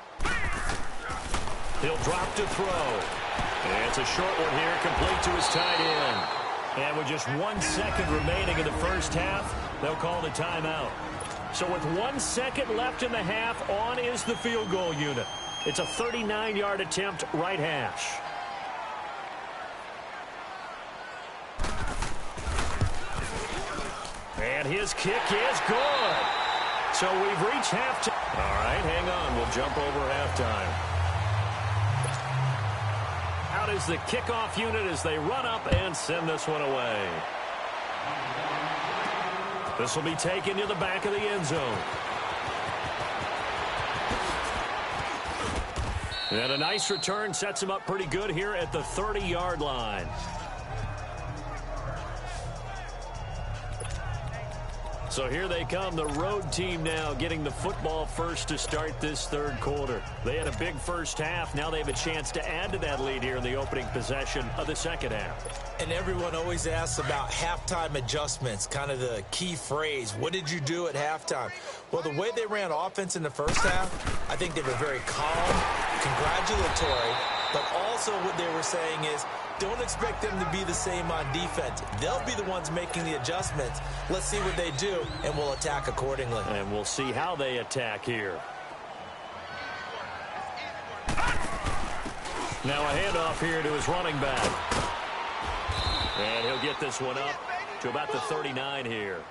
He'll drop to throw. And it's a short one here, complete to his tight end. And with just 1 second remaining in the first half, they'll call the timeout. So with 1 second left in the half, on is the field goal unit. It's a 39-yard attempt, right hash. And his kick is good. So we've reached halftime. All right, hang on. We'll jump over halftime. Out is the kickoff unit as they run up and send this one away. This will be taken to the back of the end zone. And a nice return sets him up pretty good here at the 30-yard line. So here they come, the road team now getting the football first to start this third quarter. They had a big first half. Now they have a chance to add to that lead here in the opening possession of the second half. And everyone always asks about halftime adjustments, kind of the key phrase. What did you do at halftime? Well, the way they ran offense in the first half, I think they were very calm, congratulatory, but also what they were saying is, don't expect them to be the same on defense. They'll be the ones making the adjustments. Let's see what they do, and we'll attack accordingly. And we'll see how they attack here. Now a handoff here to his running back. And he'll get this one up to about the 39 here.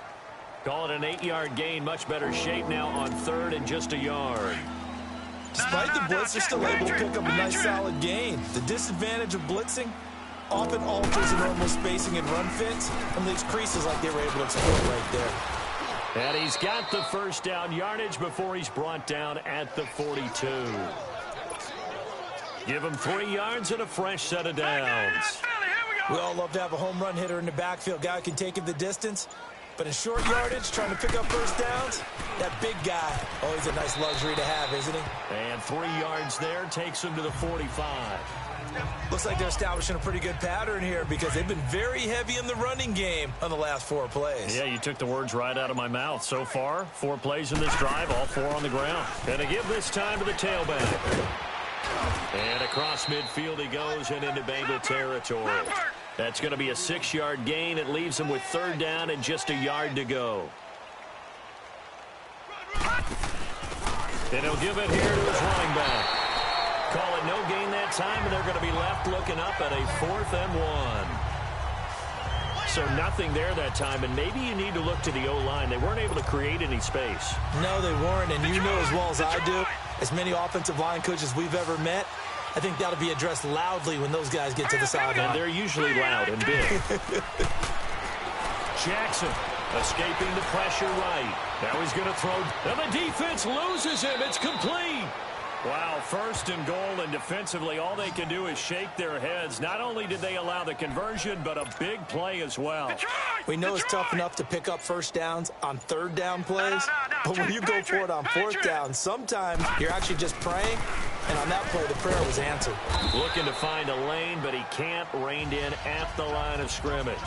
Call it an 8-yard gain. Much better shape now on 3rd and just a yard. Despite the blitz, they're still able to pick up a nice solid gain. The disadvantage of blitzing often alters the normal spacing and run fits, and leaves creases like they were able to exploit right there. And he's got the first down yardage before he's brought down at the 42. Give him 3 yards and a fresh set of downs. We all love to have a home run hitter in the backfield, guy who can take it the distance. But in short yardage, trying to pick up first downs, that big guy, always a nice luxury to have, isn't he? And 3 yards there takes him to the 45. Looks like they're establishing a pretty good pattern here because they've been very heavy in the running game on the last 4 plays. Yeah, you took the words right out of my mouth. So far, 4 plays in this drive, all 4 on the ground. Gonna give this time to the tailback. And across midfield he goes and into Bengal territory. That's going to be a 6-yard gain. It leaves him with 3rd down and just a yard to go. And he'll give it here to his running back. Call it no gain that time, and they're going to be left looking up at a 4th and 1. So nothing there that time, and maybe you need to look to the O-line. They weren't able to create any space. No, they weren't, and you know as well as I do, as many offensive line coaches we've ever met, I think that'll be addressed loudly when those guys get to the sideline. And they're usually loud and big. Jackson escaping the pressure right. Now he's going to throw. And the defense loses him. It's complete. Wow, 1st and goal, and defensively all they can do is shake their heads. Not only did they allow the conversion, but a big play as well. We know it's tough enough to pick up first downs on 3rd down plays, but when you go for it on 4th down, sometimes you're actually just praying, and on that play, the prayer was answered. Looking to find a lane, but he can't. Reined in at the line of scrimmage.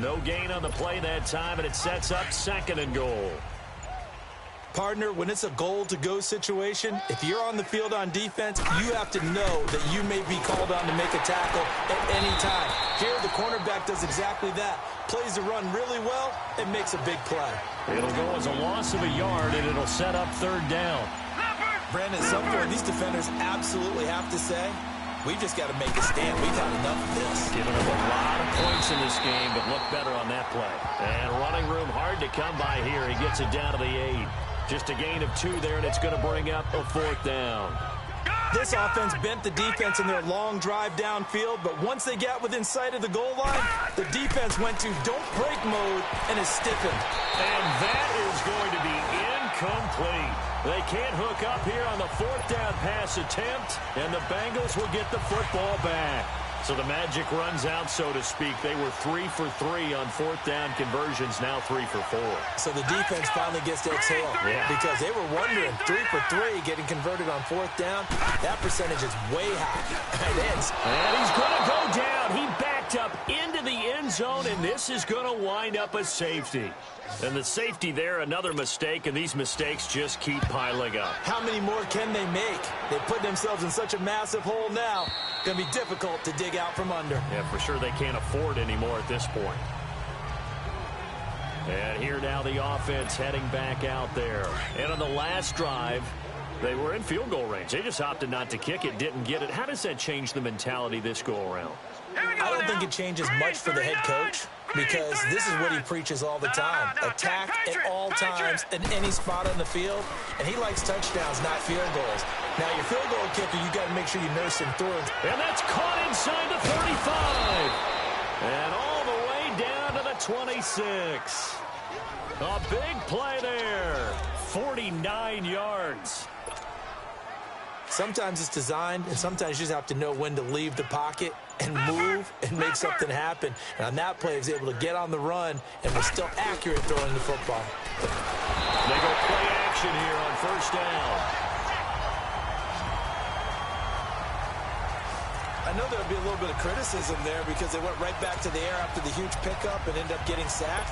No gain on the play that time, and it sets up 2nd and goal. Partner, when it's a goal-to-go situation, if you're on the field on defense, you have to know that you may be called on to make a tackle at any time. Here, the cornerback does exactly that. Plays the run really well and makes a big play. It'll go as a loss of a yard, and it'll set up third down. Brandon, at some point, these defenders absolutely have to say, we've just got to make a stand. We've had enough of this. Giving up a lot of points in this game, but look better on that play. And running room hard to come by here. He gets it down to the 8. Just a gain of 2 there, and it's going to bring up a 4th down. This offense bent the defense in their long drive downfield, but once they got within sight of the goal line, the defense went to don't break mode and is stiffened. And that is going to be incomplete. They can't hook up here on the 4th down pass attempt, and the Bengals will get the football back. So the magic runs out, so to speak. They were 3 for 3 on 4th down conversions, now 3 for 4. So the defense finally gets to exhale because they were wondering, 3 for 3 getting converted on 4th down. That percentage is way high. It is. And he's going to go down. He backed up into the end zone, and this is going to wind up a safety. And the safety there, another mistake, and these mistakes just keep piling up. How many more can they make? They put themselves in such a massive hole now. Going to be difficult to dig out from under. Yeah, for sure they can't afford anymore at this point. And here now the offense heading back out there. And on the last drive, they were in field goal range. They just opted not to kick it, didn't get it. How does that change the mentality this go-around? I don't think it changes much for the head coach because this is what he preaches all the time. Attack at all times in any spot on the field, and he likes touchdowns, not field goals. Now, your field goal kicker, you got to make sure you nurse him through. And that's caught inside the 35. And all the way down to the 26. A big play there. 49 yards. Sometimes it's designed, and sometimes you just have to know when to leave the pocket and move and make something happen. And on that play, he was able to get on the run and was still accurate throwing the football. They go play action here on 1st down. I know there'll be a little bit of criticism there because they went right back to the air after the huge pickup and ended up getting sacked.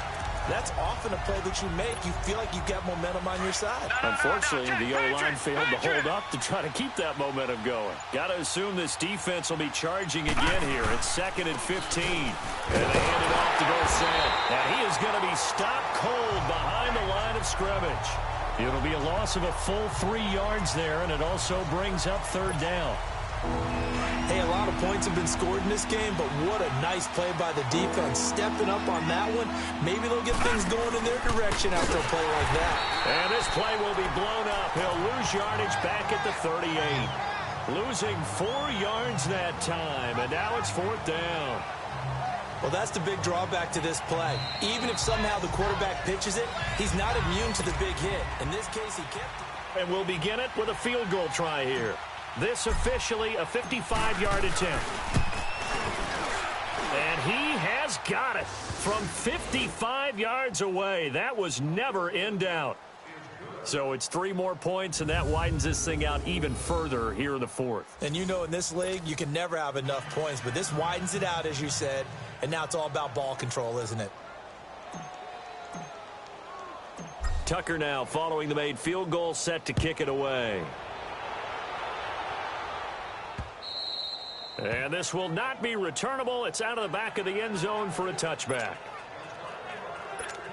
That's often a play that you make. You feel like you've got momentum on your side. Unfortunately, the O-line failed to hold up to try to keep that momentum going. Got to assume this defense will be charging again here. It's 2nd and 15. And they hand it off to Garcet. And he is going to be stopped cold behind the line of scrimmage. It'll be a loss of a full 3 yards there, and it also brings up 3rd down. Hey, a lot of points have been scored in this game, but what a nice play by the defense. Stepping up on that one, maybe they'll get things going in their direction after a play like that. And this play will be blown up. He'll lose yardage back at the 38. Losing 4 yards that time, and now it's 4th down. Well, that's the big drawback to this play. Even if somehow the quarterback pitches it, he's not immune to the big hit. In this case, he kept it. And we'll begin it with a field goal try here. This officially a 55-yard attempt. And he has got it from 55 yards away. That was never in doubt. So it's 3 more points, and that widens this thing out even further here in the 4th. And you know in this league, you can never have enough points, but this widens it out, as you said, and now it's all about ball control, isn't it? Tucker now following the made field goal, set to kick it away. And this will not be returnable. It's out of the back of the end zone for a touchback.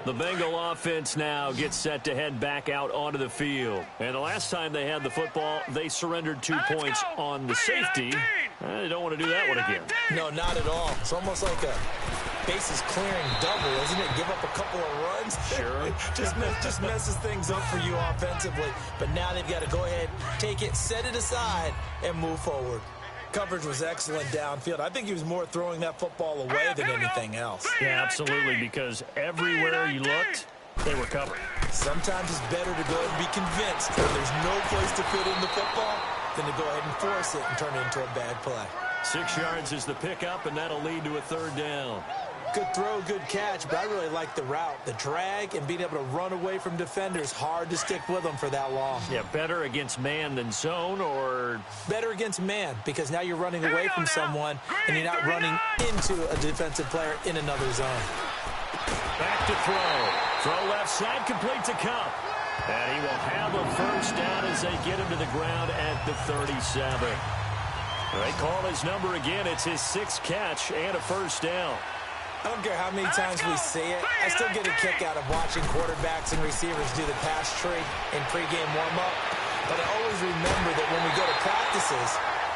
The Bengal offense now gets set to head back out onto the field. And the last time they had the football, they surrendered 2 points on the safety. They don't want to do that one again. No, not at all. It's almost like a bases clearing double, isn't it? Give up a couple of runs. Sure. just messes things up for you offensively. But now they've got to go ahead, take it, set it aside, and move forward. Coverage was excellent downfield. I think he was more throwing that football away than anything else. Yeah, absolutely, because everywhere you looked, they were covered. Sometimes it's better to go ahead and be convinced that there's no place to fit in the football than to go ahead and force it and turn it into a bad play. 6 yards is the pickup, and that'll lead to a 3rd down. Good throw, good catch, but I really like the route. The drag and being able to run away from defenders, hard to stick with them for that long. Yeah, better against man than zone, or better against man, because now you're running away from someone and you're not running into a defensive player in another zone. Back to throw. Throw left side, complete to Cup. And he will have a first down as they get him to the ground at the 37. They call his number again. It's his 6th catch and a first down. I don't care how many times we see it. I still get a kick out of watching quarterbacks and receivers do the pass tree in pregame warm-up. But I always remember that when we go to practices,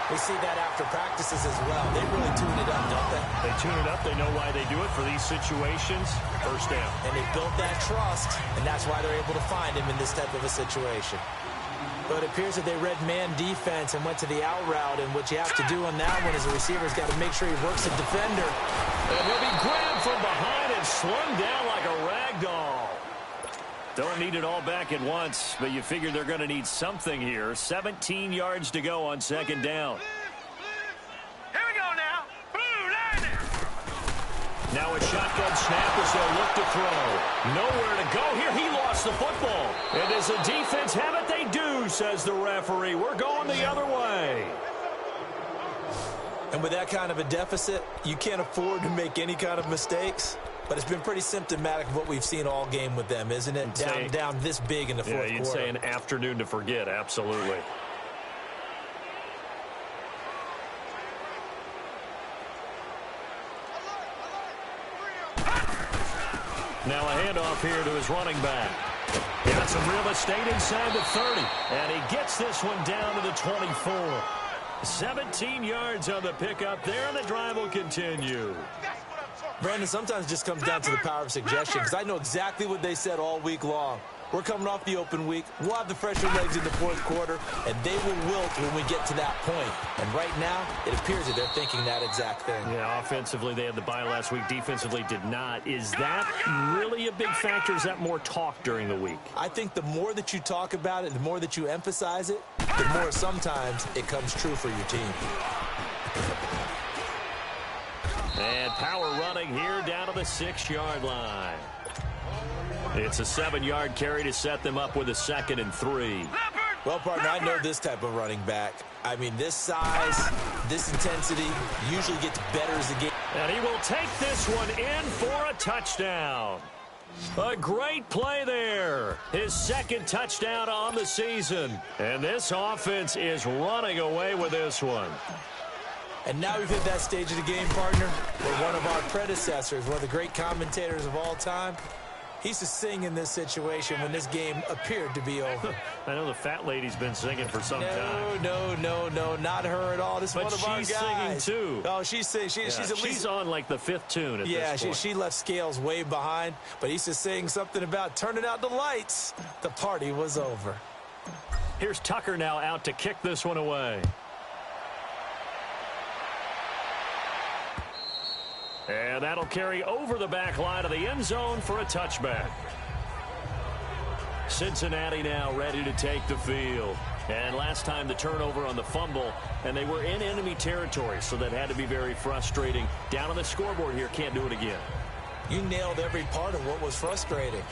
we see that after practices as well. They really tune it up, don't they? They tune it up. They know why they do it for these situations. First down. And they built that trust, and that's why they're able to find him in this type of a situation. But it appears that they read man defense and went to the out route, and what you have to do on that one is the receiver's got to make sure he works the defender. And he'll be grabbed from behind and slung down like a rag doll. Don't need it all back at once, but you figure they're going to need something here. 17 yards to go on 2nd down. Here we go now. Blue line. Now a shotgun snap as they'll look to throw. Nowhere to go here. He lost the football. And does the defense have it? They do, says the referee. We're going the other way. And with that kind of a deficit, you can't afford to make any kind of mistakes. But it's been pretty symptomatic of what we've seen all game with them, isn't it? Down this big in the fourth quarter. Yeah, you'd say an afternoon to forget, absolutely. Now a handoff here to his running back. Got some real estate inside the 30. And he gets this one down to the 24. 17 yards on the pickup there, and the drive will continue. Brandon, sometimes it just comes down to the power of suggestion, because I know exactly what they said all week long. We're coming off the open week. We'll have the fresher legs in the fourth quarter, and they will wilt when we get to that point. And right now, it appears that they're thinking that exact thing. Yeah, offensively, they had the bye last week. Defensively, did not. Is that really a big factor? Is that more talk during the week? I think the more that you talk about it, the more that you emphasize it, the more sometimes it comes true for your team. And power running here down to the 6-yard line. It's a 7-yard carry to set them up with a 2nd and 3. Well, partner, I know this type of running back. I mean, this size, this intensity usually gets better as the game. And he will take this one in for a touchdown. A great play there. His 2nd touchdown on the season. And this offense is running away with this one. And now we've hit that stage of the game, partner, where one of our predecessors, one of the great commentators of all time, he used to sing in this situation when this game appeared to be over. I know the fat lady's been singing for some time. No, not her at all. This is one of our guys. But she's singing, too. Oh, she's singing. She's on like the 5th tune at this point. She left Scales way behind, but he used to sing something about turning out the lights. The party was over. Here's Tucker now out to kick this one away. And that'll carry over the back line of the end zone for a touchback. Cincinnati now ready to take the field. And last time the turnover on the fumble, and they were in enemy territory, so that had to be very frustrating. Down on the scoreboard here, can't do it again. You nailed every part of what was frustrating.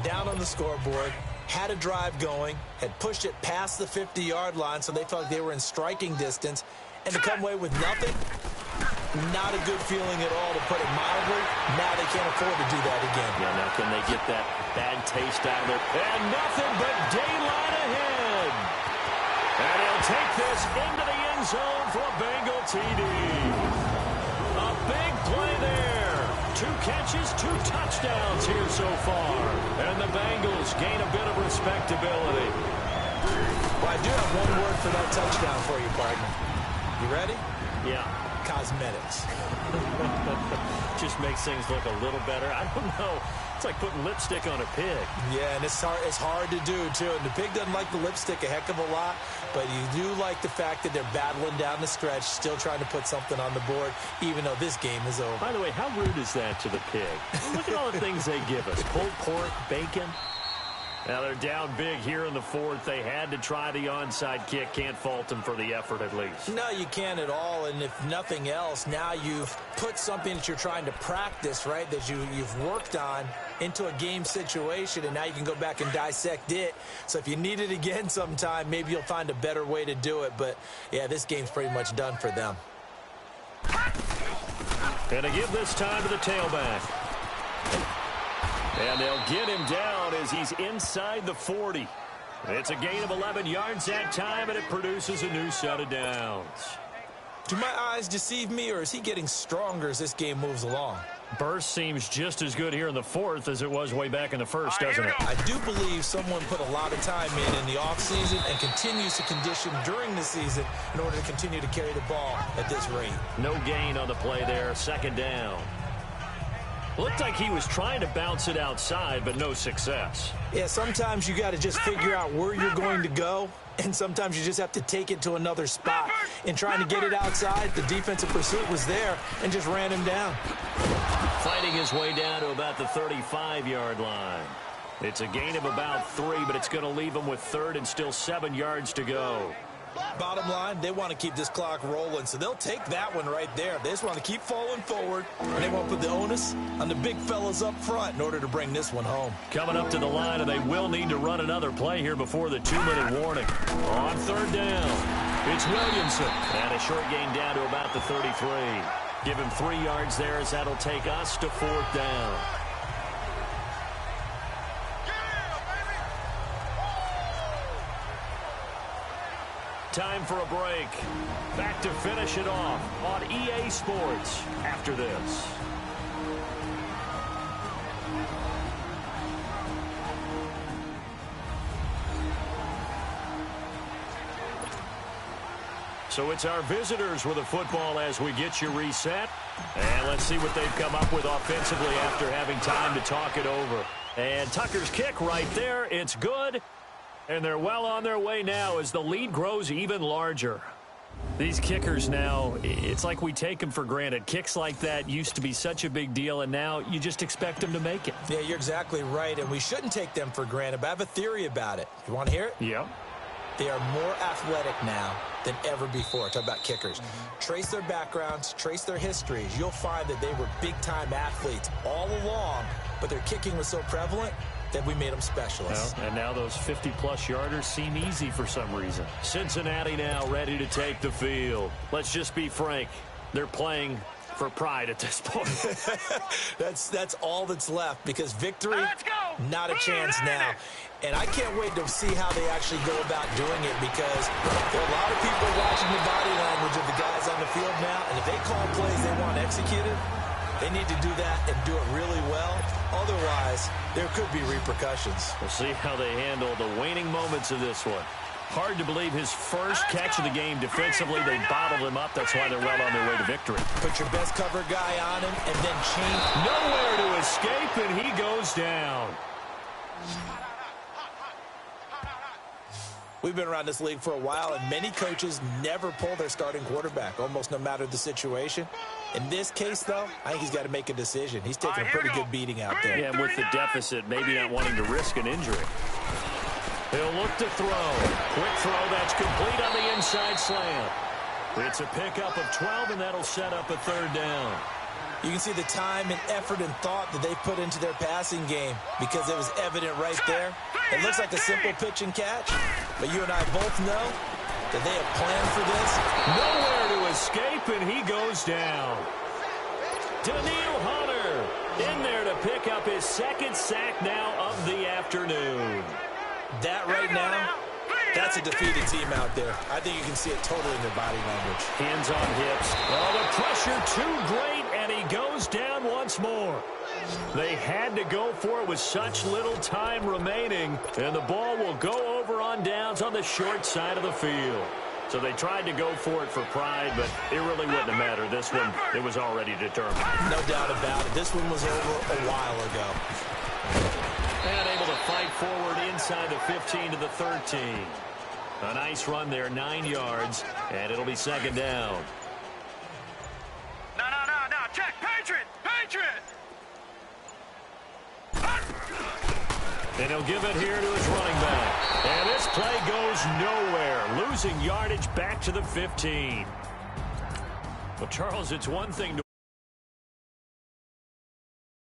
Down on the scoreboard, had a drive going, had pushed it past the 50-yard line, so they felt like they were in striking distance, and to come away with nothing, not a good feeling at all, to put it mildly. Now they can't afford to do that again. Yeah, now can they get that bad taste out of it? And nothing but daylight ahead. And he'll take this into the end zone for a Bengal TD. A big play there. 2 catches, 2 touchdowns here so far. And the Bengals gain a bit of respectability. Well, I do have one word for that touchdown for you, partner. You ready? Yeah. Cosmetics. Just makes things look a little better. I don't know. It's like putting lipstick on a pig. Yeah, and it's hard to do, too. And the pig doesn't like the lipstick a heck of a lot, but you do like the fact that they're battling down the stretch, still trying to put something on the board, even though this game is over. By the way, how rude is that to the pig? Look at all the things they give us. Pulled pork, bacon. Now they're down big here in the 4th. They had to try the onside kick. Can't fault them for the effort at least. No, you can't at all. And if nothing else, now you've put something that you're trying to practice, right, that you've worked on into a game situation, and now you can go back and dissect it. So if you need it again sometime, maybe you'll find a better way to do it. But, yeah, this game's pretty much done for them. And to give this time to the tailback. And they'll get him down as he's inside the 40. It's a gain of 11 yards that time, and it produces a new set of downs. Do my eyes deceive me, or is he getting stronger as this game moves along? Burst seems just as good here in the fourth as it was way back in the first, doesn't it? I do believe someone put a lot of time in the offseason and continues to condition during the season in order to continue to carry the ball at this rate. No gain on the play there, second down. Looked like he was trying to bounce it outside, but no success. Yeah, sometimes you got to just figure out where you're going to go, and sometimes you just have to take it to another spot. In trying to get it outside, the defensive pursuit was there and just ran him down. Fighting his way down to about the 35-yard line. It's a gain of about 3, but it's going to leave him with third and still 7 yards to go. Bottom line, they want to keep this clock rolling, so they'll take that one right there. They just want to keep falling forward, and they won't put the onus on the big fellas up front in order to bring this one home. Coming up to the line, and they will need to run another play here before the 2-minute warning. On third down, it's Williamson, and a short gain down to about the 33. Give him 3 yards there as that'll take us to fourth down. Time for a break. Back to finish it off on EA Sports after this. So it's our visitors with the football as we get you reset. And let's see what they've come up with offensively after having time to talk it over. And Tucker's kick right there. It's good. And they're well on their way now as the lead grows even larger. These kickers now, it's like we take them for granted. Kicks like that used to be such a big deal, and now you just expect them to make it. Yeah, you're exactly right, and we shouldn't take them for granted, but I have a theory about it. You want to hear it? Yeah. They are more athletic now than ever before. Talk about kickers. Trace their backgrounds, trace their histories. You'll find that they were big-time athletes all along, but their kicking was so prevalent that we made them specialists. Well, and now those 50-plus yarders seem easy for some reason. Cincinnati now ready to take the field. Let's just be frank. They're playing for pride at this point. That's all that's left, because victory, not a chance now. And I can't wait to see how they actually go about doing it, because there are a lot of people watching the body language of the guys on the field now, and if they call plays they want executed, they need to do that and do it really well. Otherwise, there could be repercussions. We'll see how they handle the waning moments of this one. Hard to believe his first catch of the game defensively. They bottled him up. That's why they're well on their way to victory. Put your best cover guy on him and then change. Nowhere to escape, and he goes down. We've been around this league for a while, and many coaches never pull their starting quarterback, almost no matter the situation. In this case, though, I think he's got to make a decision. He's taking a pretty good beating out there. Yeah, and with the deficit, maybe not wanting to risk an injury. He'll look to throw. Quick throw, that's complete on the inside slant. It's a pickup of 12, and that'll set up a third down. You can see the time and effort and thought that they put into their passing game, because it was evident right there. It looks like a simple pitch and catch, but you and I both know that they have planned for this. Nowhere to escape, and he goes down. Daniil Hunter in there to pick up his second sack now of the afternoon. That right now, that's a defeated team out there. I think you can see it totally in their body language. Hands on hips. Oh, the pressure too great, and he goes down once more. They had to go for it with such little time remaining, and the ball will go over on downs on the short side of the field. So they tried to go for it for pride, but it really wouldn't have mattered. This one, it was already determined. No doubt about it. This one was over a while ago. And able to fight forward inside the 15 to the 13. A nice run there, 9 yards, and it'll be second down. No. Check. Patriot. And he'll give it here to his running back. And this play goes nowhere. Losing yardage back to the 15. Well, Charles, it's one thing to